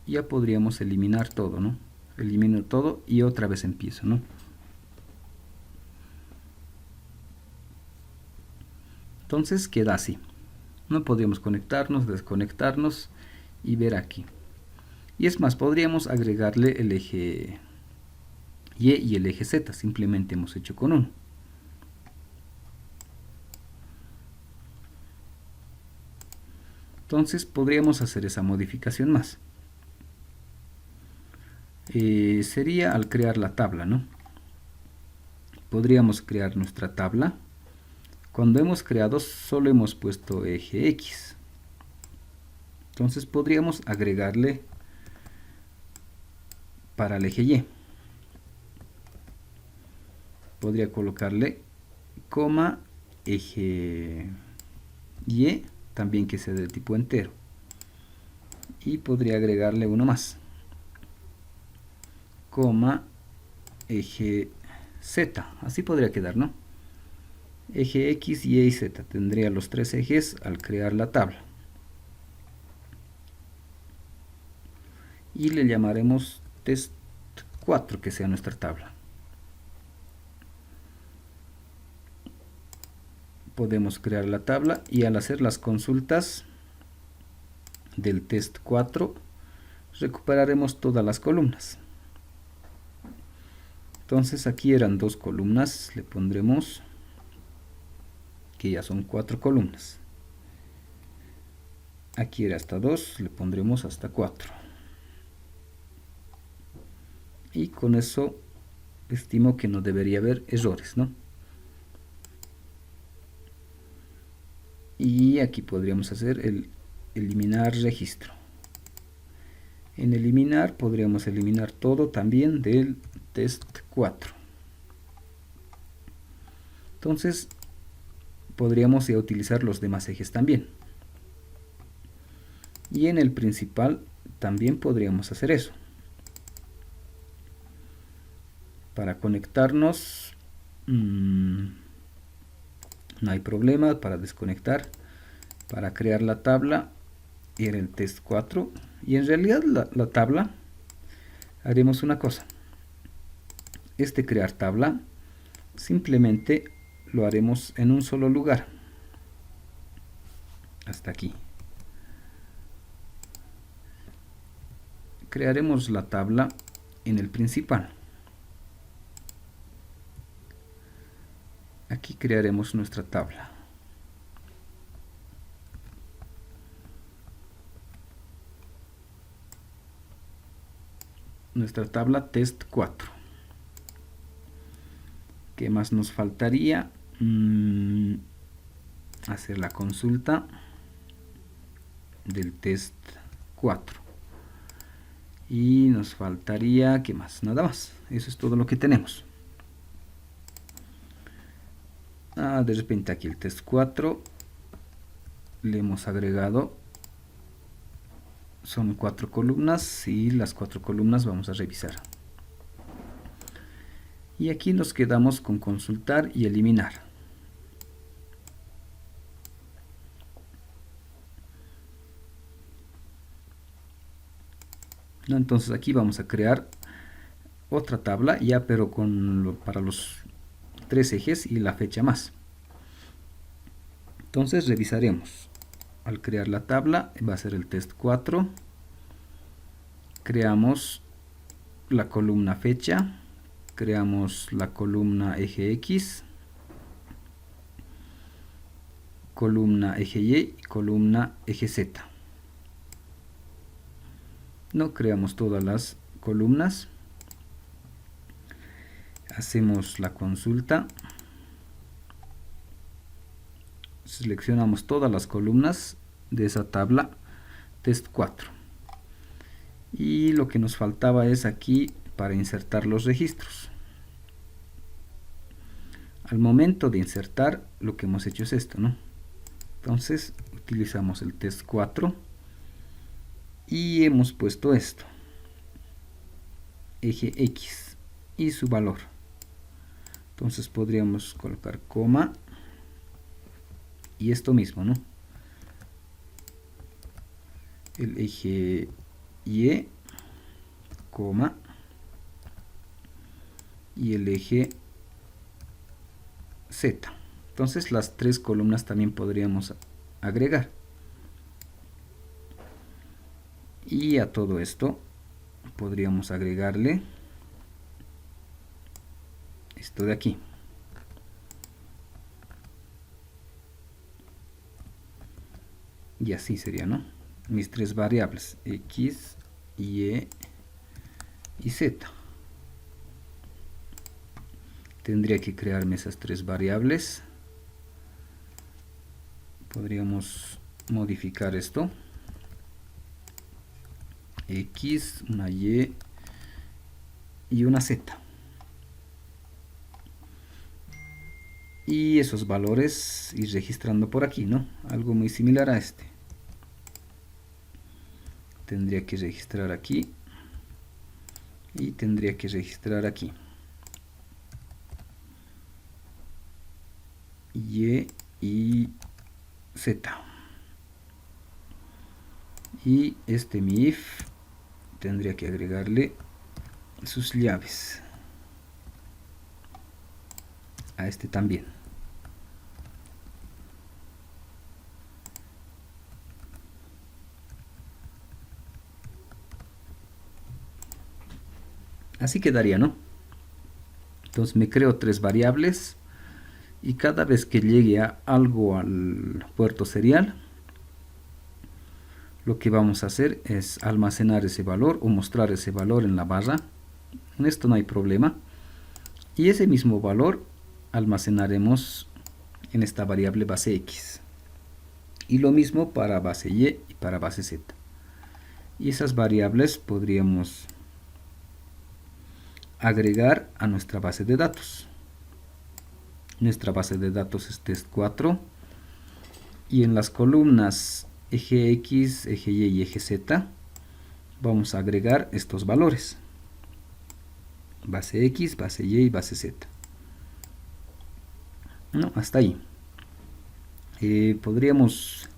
ya podríamos eliminar todo, ¿no? Elimino todo y otra vez empiezo, ¿no? Entonces queda así. No podríamos conectarnos, desconectarnos y ver aquí. Y es más, podríamos agregarle el eje Y y el eje Z. Simplemente hemos hecho con uno. Entonces podríamos hacer esa modificación más. Sería al crear la tabla, ¿no? Podríamos crear nuestra tabla. Cuando hemos creado solo hemos puesto eje X. Entonces podríamos agregarle para el eje Y. Podría colocarle coma eje Y, también que sea de tipo entero. Y podría agregarle uno más. Coma eje Z. Así podría quedar, ¿no? Eje X, Y y Z. Tendría los tres ejes al crear la tabla. Y le llamaremos test 4, que sea nuestra tabla. Podemos crear la tabla y al hacer las consultas del test 4 recuperaremos todas las columnas. Entonces aquí eran 2 columnas, le pondremos que ya son 4 columnas. Aquí era hasta 2, le pondremos hasta 4. Y con eso estimo que no debería haber errores, ¿no? Y aquí podríamos hacer el eliminar registro. En eliminar podríamos eliminar todo también del test 4. Entonces podríamos ya utilizar los demás ejes también. Y en el principal también podríamos hacer eso. Para conectarnos no hay problema. Para desconectar, para crear la tabla, era el test 4. Y en realidad la tabla, haremos una cosa. Este crear tabla simplemente lo haremos en un solo lugar. Hasta aquí. Crearemos la tabla en el principal. Aquí crearemos nuestra tabla. Nuestra tabla test 4. ¿Qué más nos faltaría? Hacer la consulta del test 4. Y nos faltaría, ¿qué más? Nada más. Eso es todo lo que tenemos. De repente aquí el test 4 le hemos agregado, son 4 columnas y las 4 columnas vamos a revisar. Y aquí nos quedamos con consultar y eliminar. Entonces aquí vamos a crear otra tabla ya, pero para los 3 ejes y la fecha más. Entonces revisaremos. Al crear la tabla va a ser el test 4. Creamos la columna fecha, creamos la columna eje X, columna eje Y y columna eje Z. No creamos todas las columnas. Hacemos la consulta. Seleccionamos todas las columnas de esa tabla test 4. Y lo que nos faltaba es aquí para insertar los registros. Al momento de insertar, lo que hemos hecho es esto, ¿no? Entonces utilizamos el test 4 y hemos puesto esto, eje X y su valor. Entonces podríamos colocar coma y esto mismo, ¿no? El eje Y, coma, y el eje Z. Entonces las 3 columnas también podríamos agregar. Y a todo esto podríamos agregarle esto de aquí. Y así sería, ¿no? Mis 3 variables, X, Y y Z. Tendría que crearme esas 3 variables. Podríamos modificar esto. X, una Y y una Z. Y esos valores ir registrando por aquí, ¿no? Algo muy similar a este. Tendría que registrar aquí y tendría que registrar aquí. Y y Z. Y este mi if tendría que agregarle sus llaves a este también. Así quedaría, ¿no? Entonces me creo 3 variables y cada vez que llegue a algo al puerto serial, lo que vamos a hacer es almacenar ese valor o mostrar ese valor en la barra. En esto no hay problema. y ese mismo valor almacenaremos en esta variable base x, y lo mismo para base y y para base z, y esas variables podríamos agregar a nuestra base de datos. Nuestra base de datos es test4, y en las columnas eje x, eje y y eje z vamos a agregar estos valores: base x, base y base z. No, hasta ahí. Podríamos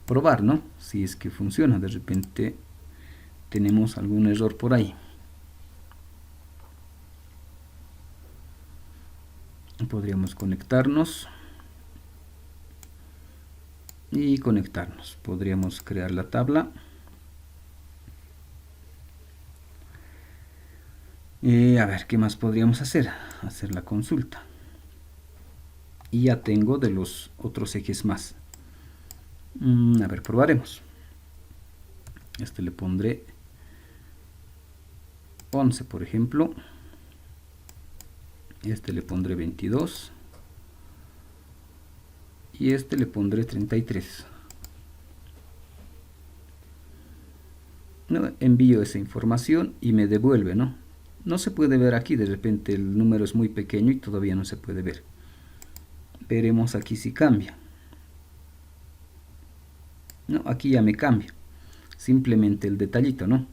probar, ¿no? Si es que funciona. De repente tenemos algún error por ahí. Podríamos conectarnos y conectarnos. Podríamos crear la tabla. A ver, ¿qué más podríamos hacer? Hacer la consulta. Y ya tengo de los otros ejes más. A ver, probaremos. Este le pondré 11, por ejemplo. Este le pondré 22. Y este le pondré 33. No, envío esa información y me devuelve, ¿no? No se puede ver aquí, de repente el número es muy pequeño y todavía no se puede ver. Veremos aquí si cambia. No, aquí ya me cambia. Simplemente el detallito, ¿no?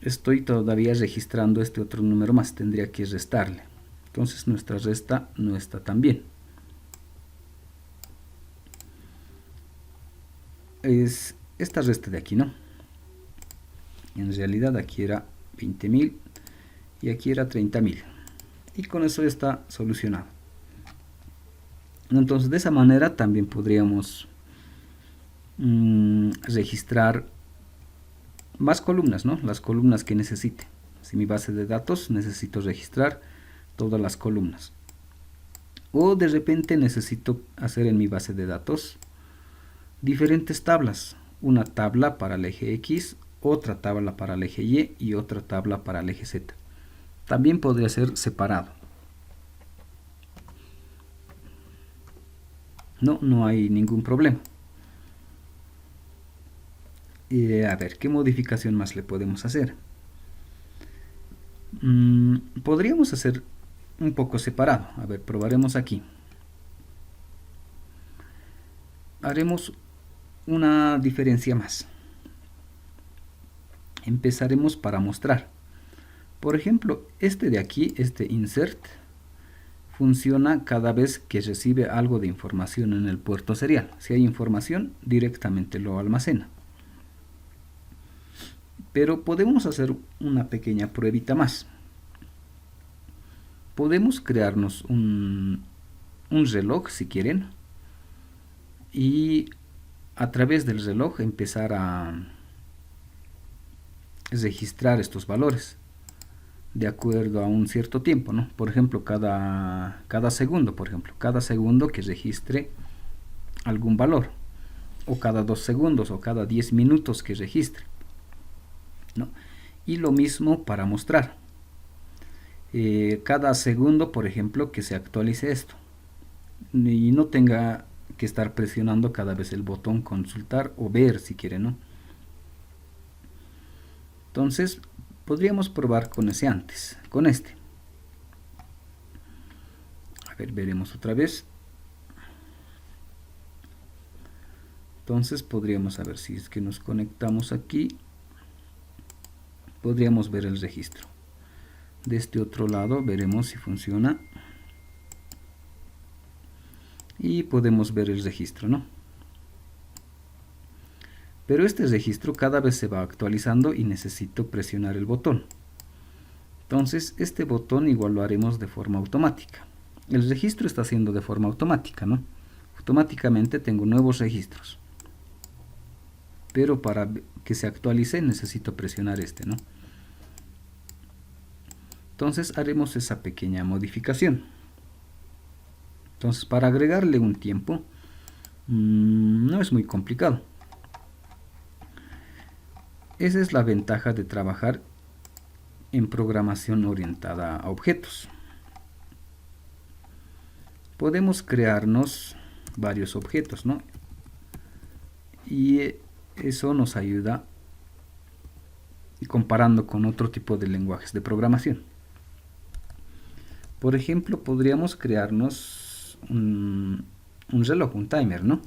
Estoy todavía registrando este otro número más, tendría que restarle. Entonces nuestra resta no está tan bien. Es esta resta de aquí, ¿no? En realidad aquí era 20.000 y aquí era 30.000. Y con eso está solucionado. Entonces de esa manera también podríamos registrar más columnas, ¿no? Las columnas que necesite. Si mi base de datos necesito registrar todas las columnas. O de repente necesito hacer en mi base de datos diferentes tablas. Una tabla para el eje X, otra tabla para el eje Y y otra tabla para el eje Z. También podría ser separado. No hay ningún problema. A ver, ¿qué modificación más le podemos hacer? Podríamos hacer un poco separado. A ver, probaremos aquí. Haremos una diferencia más. Empezaremos para mostrar. Por ejemplo, este de aquí, este insert, funciona cada vez que recibe algo de información en el puerto serial. Si hay información, directamente lo almacena. Pero podemos hacer una pequeña pruebita más. Podemos crearnos un reloj, si quieren, y a través del reloj empezar a registrar estos valores de acuerdo a un cierto tiempo, ¿no? Por ejemplo, cada segundo, cada segundo que registre algún valor, o cada 2 segundos, o cada 10 minutos que registre, ¿no? Y lo mismo para mostrar. Cada segundo, por ejemplo, que se actualice esto, y no tenga que estar presionando cada vez el botón consultar o ver si quiere, ¿no? Entonces podríamos probar con ese antes, con este. A ver, veremos otra vez. Entonces podríamos, a ver si es que nos conectamos aquí, podríamos ver el registro. De este otro lado veremos si funciona. Y podemos ver el registro, ¿no? Pero este registro cada vez se va actualizando y necesito presionar el botón. Entonces este botón igual lo haremos de forma automática. El registro está haciendo de forma automática, ¿no? Automáticamente tengo nuevos registros. Pero para que se actualice necesito presionar este, ¿no? Entonces haremos esa pequeña modificación. Entonces para agregarle un tiempo no es muy complicado. Esa es la ventaja de trabajar en programación orientada a objetos. podemos crearnos varios objetos, ¿no? Y eso nos ayuda comparando con otro tipo de lenguajes de programación. Por ejemplo, podríamos crearnos un reloj, un timer, ¿no?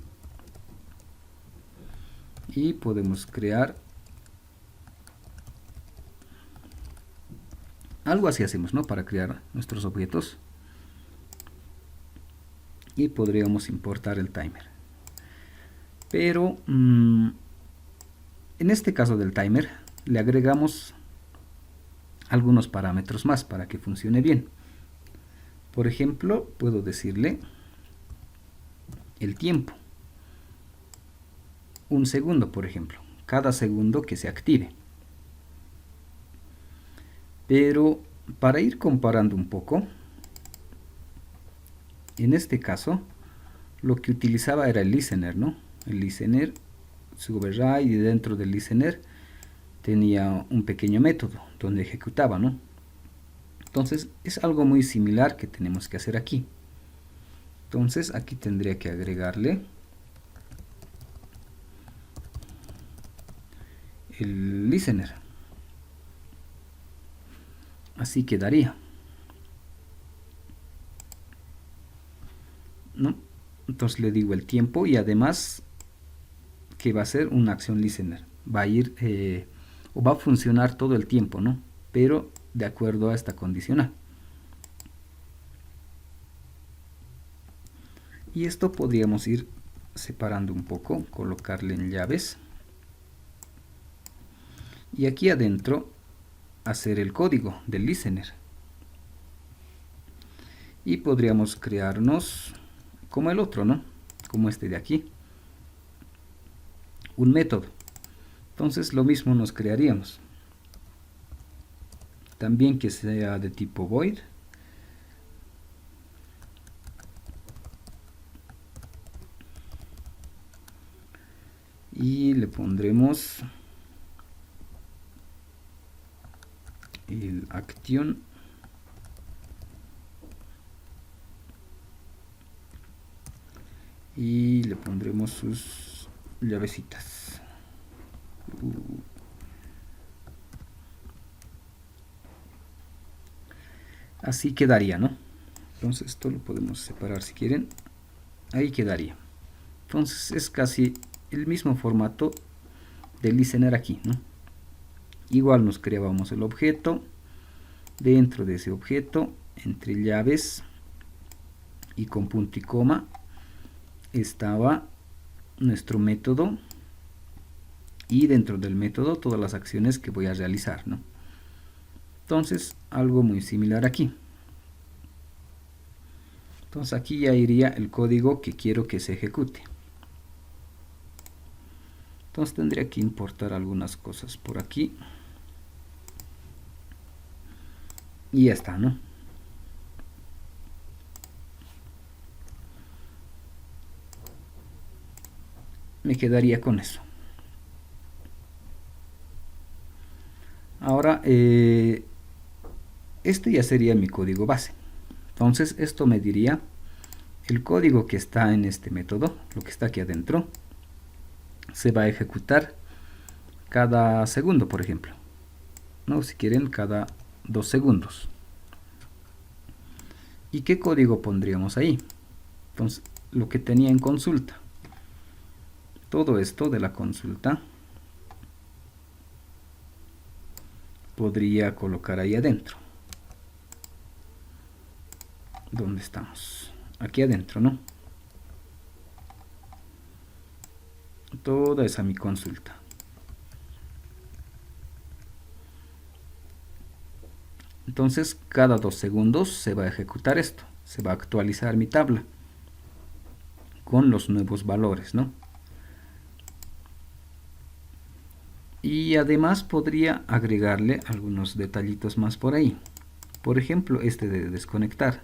Y podemos crear algo así hacemos, ¿no? Para crear nuestros objetos. Y podríamos importar el timer. Pero en este caso del timer le agregamos algunos parámetros más para que funcione bien. Por ejemplo, puedo decirle el tiempo. 1 segundo, por ejemplo. Cada segundo que se active. Pero para ir comparando un poco, en este caso, lo que utilizaba era el listener, ¿no? El listener, su override, y dentro del listener tenía un pequeño método donde ejecutaba, ¿no? Entonces es algo muy similar que tenemos que hacer aquí. Entonces aquí tendría que agregarle el listener. Así quedaría, ¿no? Entonces le digo el tiempo y además que va a ser una acción listener. Va a ir o va a funcionar todo el tiempo, ¿no? Pero de acuerdo a esta condicional. Y esto podríamos ir separando un poco, colocarle en llaves. Y aquí adentro hacer el código del listener. Y podríamos crearnos como el otro, ¿no? Como este de aquí. Un método. Entonces lo mismo nos crearíamos. También que sea de tipo void. Y le pondremos el action y le pondremos sus llavecitas. Así quedaría, ¿no? Entonces esto lo podemos separar si quieren. Ahí quedaría. Entonces es casi el mismo formato del listener aquí, ¿no? Igual nos creábamos el objeto. Dentro de ese objeto, entre llaves y con punto y coma, estaba nuestro método. Y dentro del método todas las acciones que voy a realizar, ¿no? Entonces algo muy similar aquí. Entonces aquí ya iría el código que quiero que se ejecute. Entonces tendría que importar algunas cosas por aquí. Y ya está, ¿no? Me quedaría con eso. Ahora, este ya sería mi código base. Entonces, esto me diría el código que está en este método, lo que está aquí adentro, se va a ejecutar cada segundo, por ejemplo. ¿No? Si quieren, cada 2 segundos. ¿Y qué código pondríamos ahí? Entonces, lo que tenía en consulta. Todo esto de la consulta podría colocar ahí adentro. ¿Dónde estamos? Aquí adentro, ¿no? Toda esa mi consulta. Entonces, cada 2 segundos se va a ejecutar esto. Se va a actualizar mi tabla con los nuevos valores, ¿no? Y además podría agregarle algunos detallitos más por ahí. Por ejemplo, este de desconectar.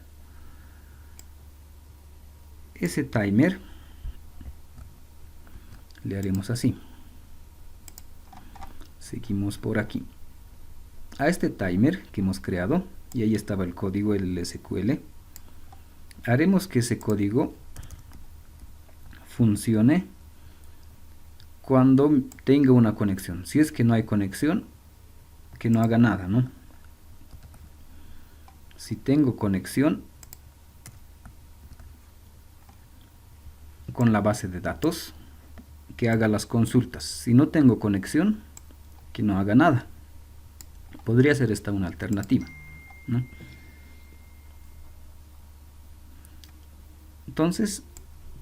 Ese timer le haremos así. Seguimos por aquí. A este timer que hemos creado, y ahí estaba el código, el SQL, haremos que ese código funcione cuando tenga una conexión. Si es que no hay conexión, que no haga nada, ¿no? Si tengo conexión con la base de datos, que haga las consultas. Si no tengo conexión, que no haga nada. Podría ser esta una alternativa, ¿no? Entonces,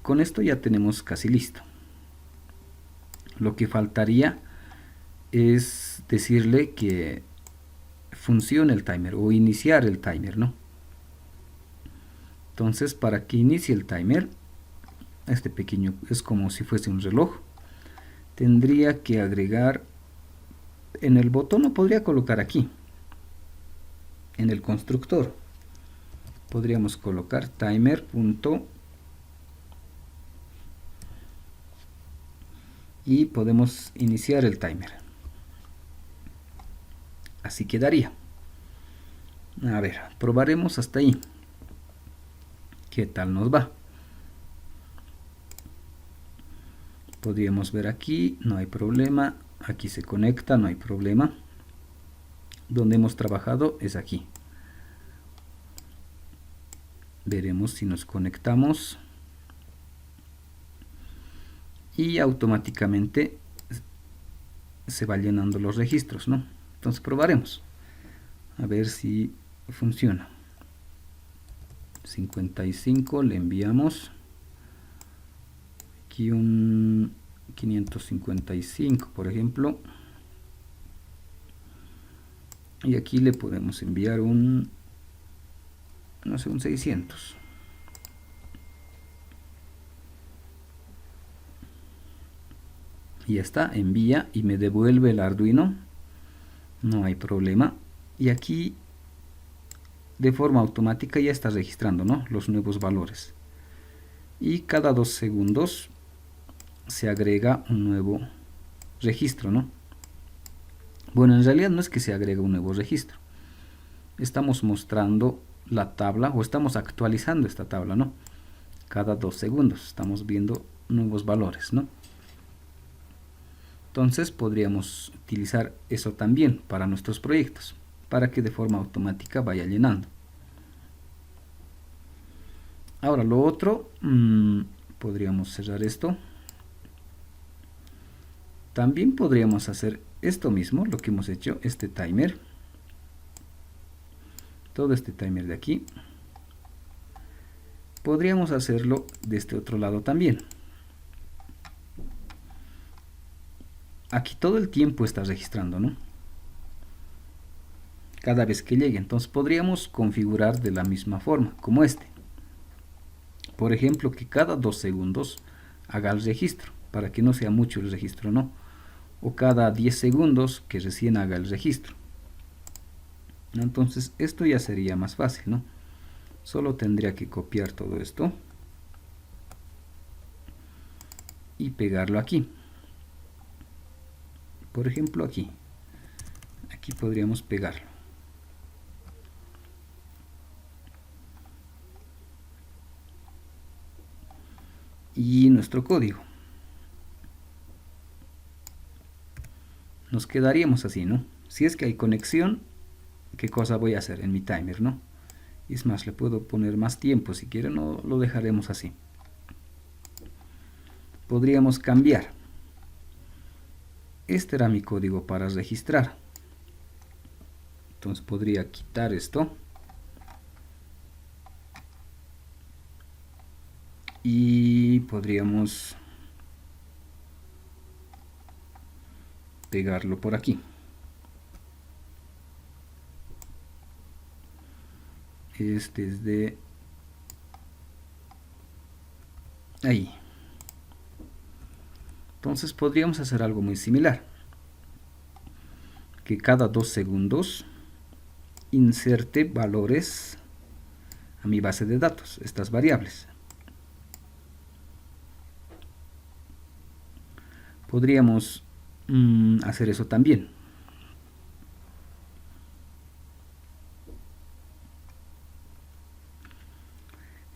con esto ya tenemos casi listo. Lo que faltaría es decirle que funcione el timer o iniciar el timer, ¿no? Entonces, para que inicie el timer, este pequeño es como si fuese un reloj. Tendría que agregar en el botón, o podría colocar aquí, en el constructor. Podríamos colocar timer. Y podemos iniciar el timer. Así quedaría. A ver, probaremos hasta ahí. ¿Qué tal nos va? Podríamos ver aquí, no hay problema. Aquí se conecta, no hay problema. Donde hemos trabajado es aquí. Veremos si nos conectamos. Y automáticamente se va llenando los registros, ¿no? Entonces probaremos. A ver si funciona. 55 le enviamos. Aquí un 555, por ejemplo. Y aquí le podemos enviar un, no sé, un 600. Y ya está, envía y me devuelve el Arduino. No hay problema. Y aquí de forma automática ya está registrando, ¿no?, los nuevos valores. Y cada 2 segundos se agrega un nuevo registro, ¿no? Bueno, en realidad no es que se agrega un nuevo registro. Estamos mostrando la tabla, o estamos actualizando esta tabla, ¿no? Cada 2 segundos estamos viendo nuevos valores, ¿no? Entonces podríamos utilizar eso también para nuestros proyectos, para que de forma automática vaya llenando. Ahora lo otro, podríamos cerrar esto. También podríamos hacer esto mismo, lo que hemos hecho, este timer. Todo este timer de aquí. Podríamos hacerlo de este otro lado también. Aquí todo el tiempo está registrando, ¿no? Cada vez que llegue. Entonces podríamos configurar de la misma forma, como este. Por ejemplo, que cada 2 segundos haga el registro, para que no sea mucho el registro, ¿no? O cada 10 segundos que recién haga el registro. Entonces esto ya sería más fácil, ¿no? Solo tendría que copiar todo esto y pegarlo aquí. Por ejemplo, aquí podríamos pegarlo. Y nuestro código. Nos quedaríamos así, ¿no? Si es que hay conexión, ¿qué cosa voy a hacer en mi timer, no? Es más, le puedo poner más tiempo si quiero, no lo dejaremos así. Podríamos cambiar. Este era mi código para registrar. Entonces podría quitar esto. Y podríamos pegarlo por aquí. Este es de ahí. Entonces podríamos hacer algo muy similar. Que cada 2 segundos inserte valores a mi base de datos, estas variables. Podríamos hacer eso también.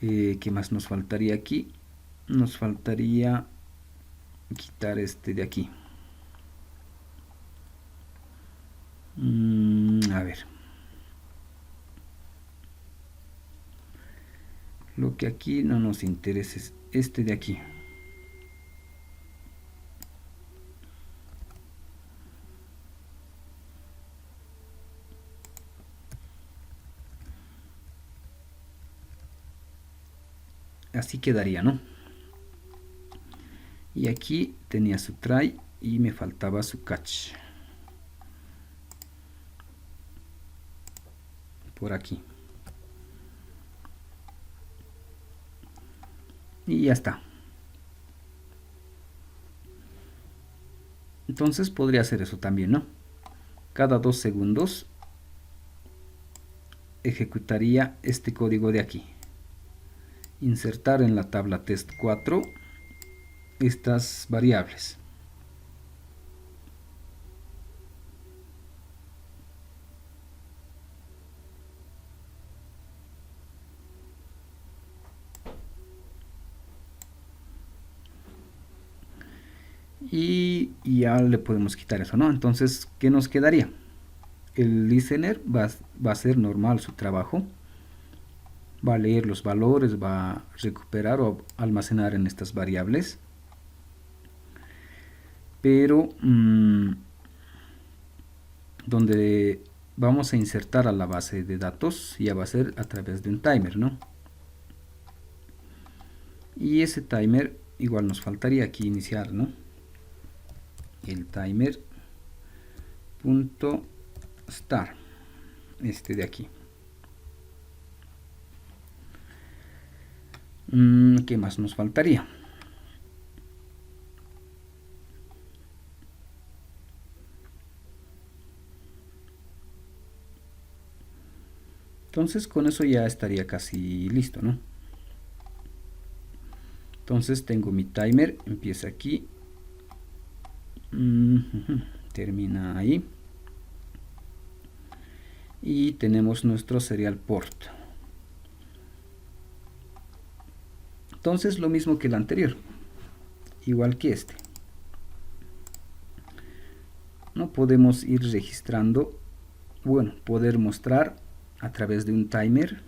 ¿Qué más nos faltaría aquí? Nos faltaría quitar este de aquí. A ver. Lo que aquí no nos interesa es este de aquí. Así quedaría, ¿no? Y aquí tenía su try y me faltaba su catch. Por aquí. Y ya está. Entonces podría hacer eso también, ¿no? Cada 2 segundos ejecutaría este código de aquí. Insertar en la tabla test 4 estas variables. Y ya le podemos quitar eso, ¿no? Entonces, ¿qué nos quedaría? El listener va a hacer normal su trabajo. Va a leer los valores, va a recuperar o almacenar en estas variables. Pero donde vamos a insertar a la base de datos ya va a ser a través de un timer, ¿no? Y ese timer igual nos faltaría aquí iniciar, ¿no? El timer punto start, este de aquí. ¿Qué más nos faltaría? Entonces con eso ya estaría casi listo, ¿no? Entonces tengo mi timer, empieza aquí, termina ahí, y tenemos nuestro serial port. Entonces lo mismo que el anterior, igual que este. No podemos ir registrando, bueno, poder mostrar a través de un timer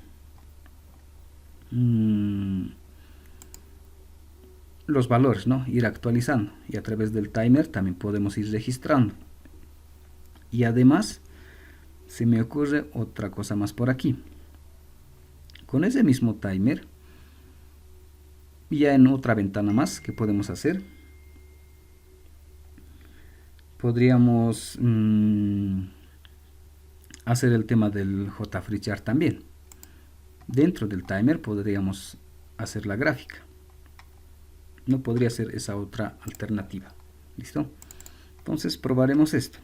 los valores, ¿no? Ir actualizando, y a través del timer también podemos ir registrando. Y además se me ocurre otra cosa más por aquí. Con ese mismo timer, ya en otra ventana más que podemos hacer, podríamos hacer el tema del JFreeChart también. Dentro del timer podríamos hacer la gráfica. No podría ser esa otra alternativa. ¿Listo? Entonces probaremos esto.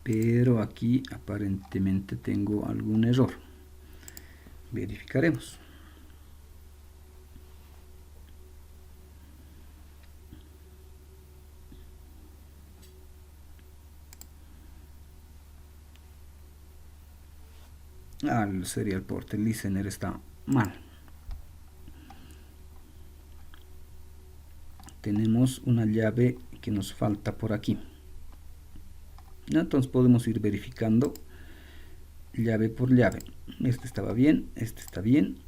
Pero aquí aparentemente tengo algún error. Verificaremos. El serial port, el listener está mal. Tenemos una llave que nos falta por aquí. Entonces podemos ir verificando llave por llave. Este estaba bien, este está bien.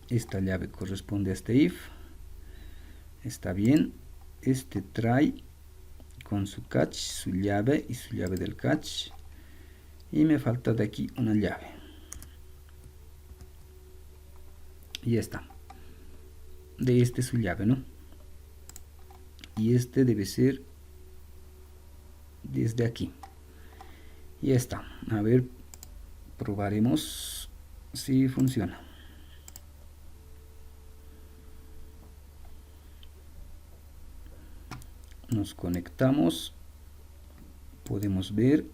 Esta llave corresponde a este if. Está bien. Este try con su catch, su llave y su llave del catch. Y me falta de aquí una llave. Y ya está. De este su llave, ¿no? Y este debe ser desde aquí. Y ya está. A ver, probaremos si funciona. Nos conectamos. Podemos ver.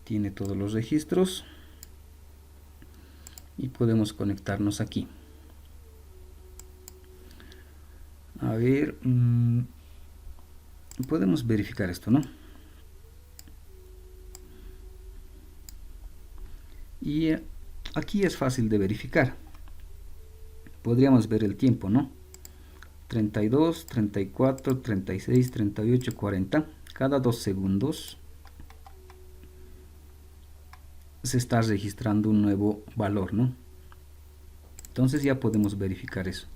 Tiene todos los registros. Y podemos conectarnos aquí. A ver, podemos verificar esto, ¿no? Y aquí es fácil de verificar. Podríamos ver el tiempo, ¿no? 32, 34, 36, 38, 40. Cada 2 segundos se está registrando un nuevo valor, ¿no? Entonces ya podemos verificar eso.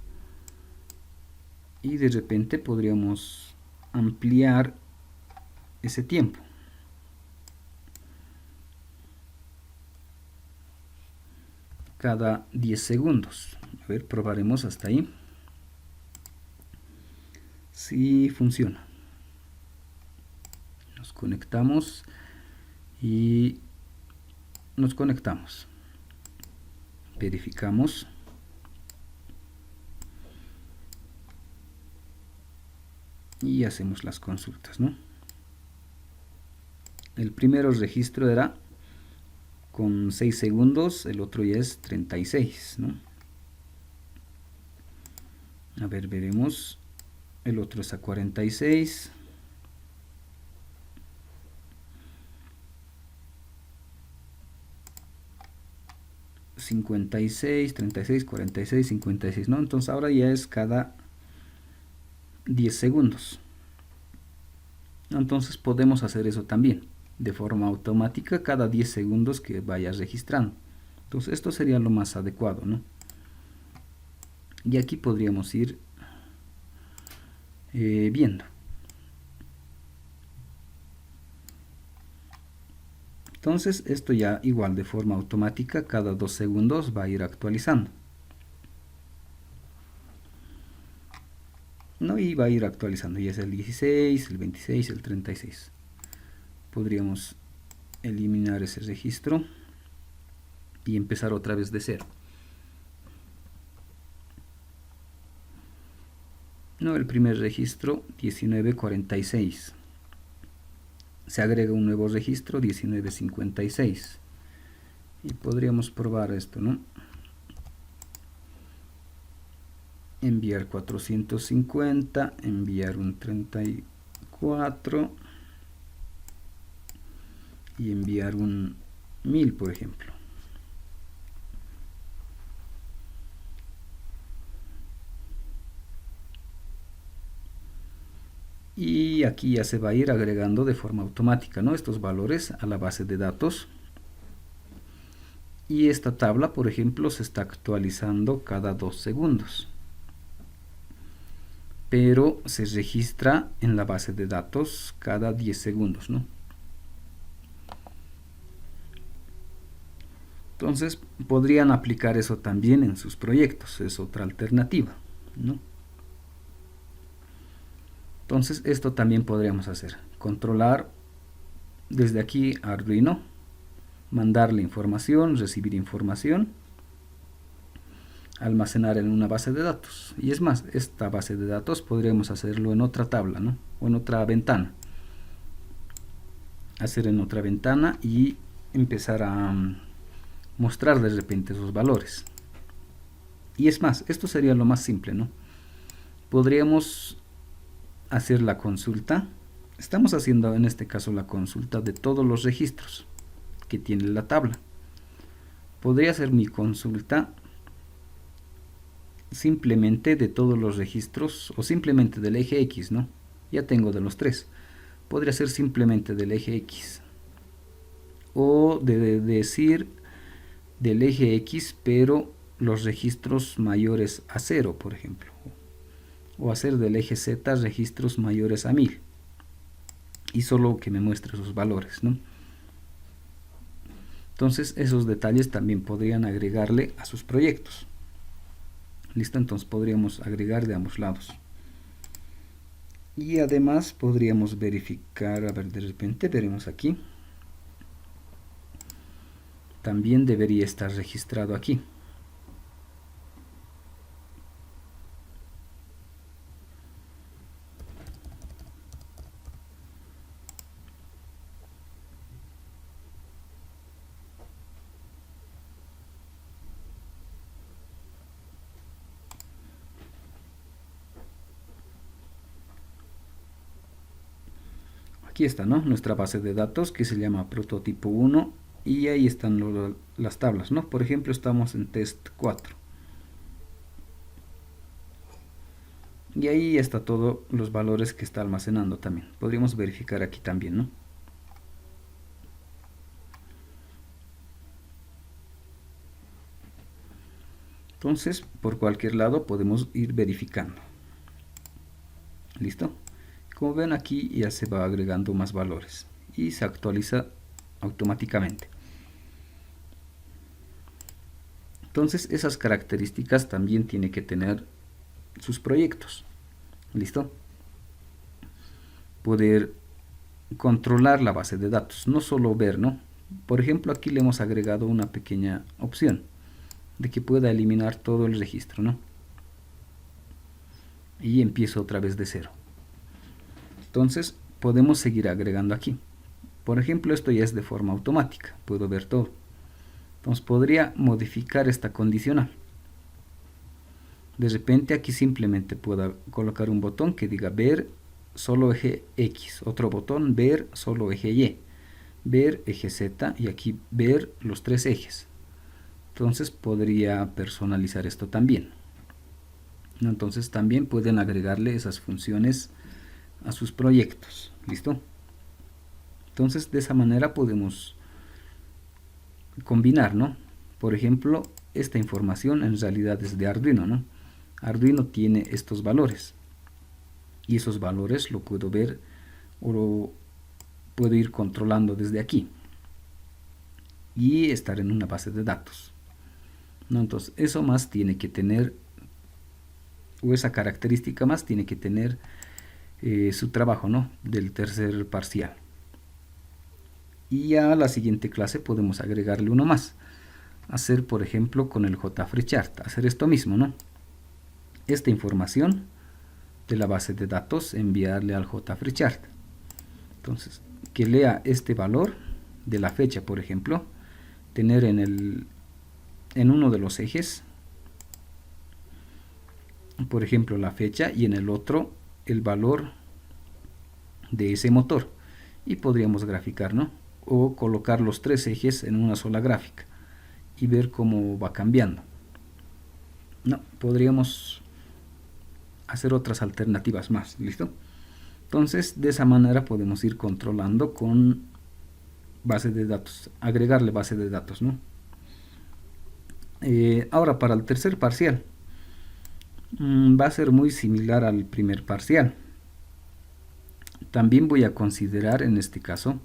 Y de repente podríamos ampliar ese tiempo. Cada 10 segundos. A ver, probaremos hasta ahí. Sí funciona. Nos conectamos y nos conectamos. Verificamos. Y hacemos las consultas, ¿no? El primero registro era con 6 segundos, el otro ya es 36, ¿no? A ver, veremos. El otro es a 46. ...56, 36, 46, 56, ¿no? Entonces ahora ya es cada 10 segundos. Entonces podemos hacer eso también, de forma automática, cada 10 segundos que vaya registrando. Entonces esto sería lo más adecuado, ¿no? Y aquí podríamos ir viendo. Entonces esto ya igual de forma automática cada 2 segundos va a ir actualizando. ¿No? Y va a ir actualizando, ya es el 16, el 26, el 36. Podríamos eliminar ese registro y empezar otra vez de cero. No, el primer registro 1946. Se agrega un nuevo registro 1956 y podríamos probar esto, ¿no? Enviar 450, enviar un 34 y enviar un 1000, por ejemplo. Y aquí ya se va a ir agregando de forma automática, ¿no? Estos valores a la base de datos. Y esta tabla, por ejemplo, se está actualizando cada 2 segundos. Pero se registra en la base de datos cada 10 segundos, ¿no? Entonces podrían aplicar eso también en sus proyectos, es otra alternativa, ¿no? Entonces esto también podríamos hacer, controlar desde aquí Arduino, mandarle información, recibir información, almacenar en una base de datos. Y es más, esta base de datos podríamos hacerlo en otra tabla, ¿no? O en otra ventana. Hacer en otra ventana y empezar a mostrar de repente esos valores. Y es más, esto sería lo más simple, ¿no? Podríamos hacer la consulta. Estamos haciendo en este caso la consulta de todos los registros que tiene la tabla. Podría hacer mi consulta simplemente de todos los registros o simplemente del eje X, ¿no? Ya tengo de los 3. Podría ser simplemente del eje X o de decir del eje X pero los registros mayores a 0, por ejemplo, o hacer del eje Z registros mayores a 1000 y solo que me muestre esos valores, ¿no? Entonces esos detalles también podrían agregarle a sus proyectos. Listo, entonces podríamos agregar de ambos lados. Y además podríamos verificar, a ver, de repente veremos aquí. También debería estar registrado aquí. Aquí está, ¿no? Nuestra base de datos que se llama prototipo 1 y ahí están las tablas, ¿no? Por ejemplo, estamos en test 4. Y ahí está todos los valores que está almacenando también. Podríamos verificar aquí también, ¿no? Entonces, por cualquier lado podemos ir verificando. ¿Listo? Como ven, aquí ya se va agregando más valores y se actualiza automáticamente. Entonces, esas características también tiene que tener sus proyectos. ¿Listo? Poder controlar la base de datos, no solo ver, ¿no? Por ejemplo, aquí le hemos agregado una pequeña opción de que pueda eliminar todo el registro, ¿no? Y empiezo otra vez de cero. Entonces, podemos seguir agregando aquí. Por ejemplo, esto ya es de forma automática, puedo ver todo. Entonces, podría modificar esta condicional. De repente aquí simplemente puedo colocar un botón que diga ver solo eje X, otro botón ver solo eje Y, ver eje Z y aquí ver los 3 ejes. Entonces podría personalizar esto también. Entonces también pueden agregarle esas funciones a sus proyectos. ¿Listo? Entonces de esa manera podemos combinar, ¿no? Por ejemplo, esta información en realidad es de Arduino, ¿no? Arduino tiene estos valores y esos valores lo puedo ver o lo puedo ir controlando desde aquí y estar en una base de datos, ¿no? Entonces eso más tiene que tener, o esa característica más tiene que tener su trabajo, ¿no? Del tercer parcial. Y a la siguiente clase podemos agregarle uno más, hacer por ejemplo con el JFreeChart, hacer esto mismo, ¿no? Esta información de la base de datos enviarle al JFreeChart. Entonces, que lea este valor de la fecha, por ejemplo, tener en uno de los ejes, por ejemplo, la fecha y en el otro el valor de ese motor. Y podríamos graficar, ¿no? O colocar los 3 ejes en una sola gráfica y ver cómo va cambiando. No, podríamos hacer otras alternativas más. ¿Listo? Entonces de esa manera podemos ir controlando con base de datos, agregarle base de datos, ¿no? Ahora para el tercer parcial va a ser muy similar al primer parcial. También voy a considerar en este caso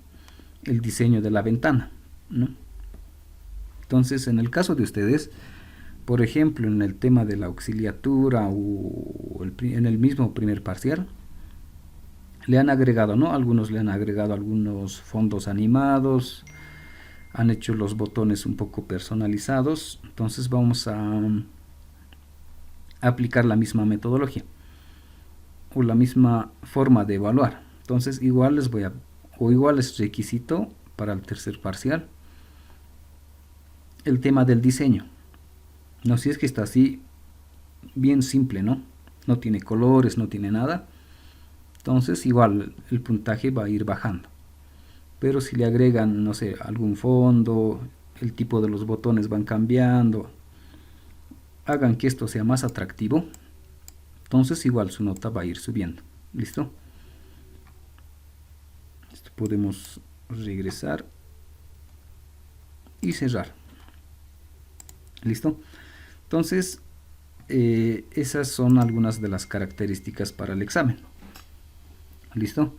el diseño de la ventana, ¿no? Entonces en el caso de ustedes, por ejemplo, en el tema de la auxiliatura o en el mismo primer parcial, le han agregado, ¿no? Algunos le han agregado algunos fondos animados, han hecho los botones un poco personalizados. Entonces vamos a aplicar la misma metodología o la misma forma de evaluar. Entonces igual igual es requisito para el tercer parcial el tema del diseño. No, si es que está así bien simple, ¿no? No tiene colores, no tiene nada. Entonces igual el puntaje va a ir bajando. Pero si le agregan, no sé, algún fondo, el tipo de los botones van cambiando, hagan que esto sea más atractivo, entonces igual su nota va a ir subiendo. ¿Listo? Esto podemos regresar y cerrar. ¿Listo? Entonces esas son algunas de las características para el examen. ¿Listo?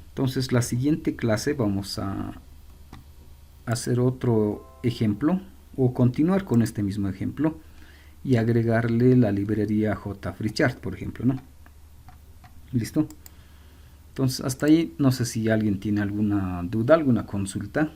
Entonces la siguiente clase vamos a hacer otro ejemplo o continuar con este mismo ejemplo y agregarle la librería JFreeChart, por ejemplo, ¿no? ¿Listo? Entonces hasta ahí no sé si alguien tiene alguna duda, alguna consulta.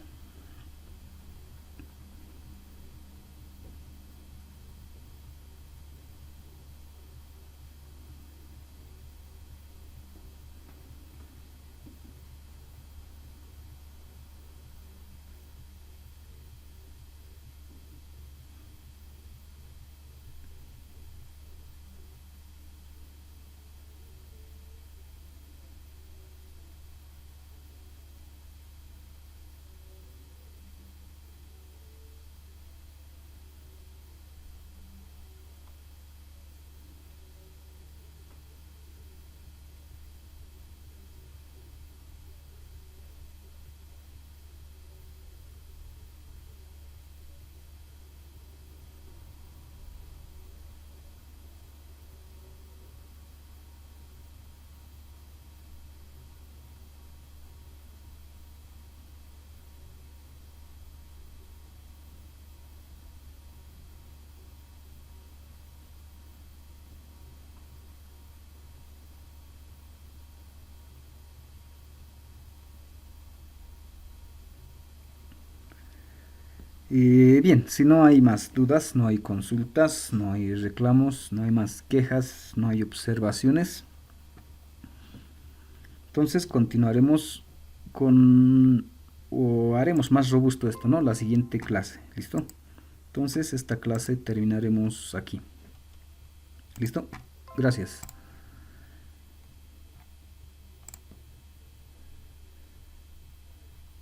Bien, si no hay más dudas, no hay consultas, no hay reclamos, no hay más quejas, no hay observaciones, entonces continuaremos con, o haremos más robusto esto, ¿no? La siguiente clase, ¿listo? Entonces esta clase terminaremos aquí. ¿Listo? Gracias.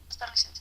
Está licenciado.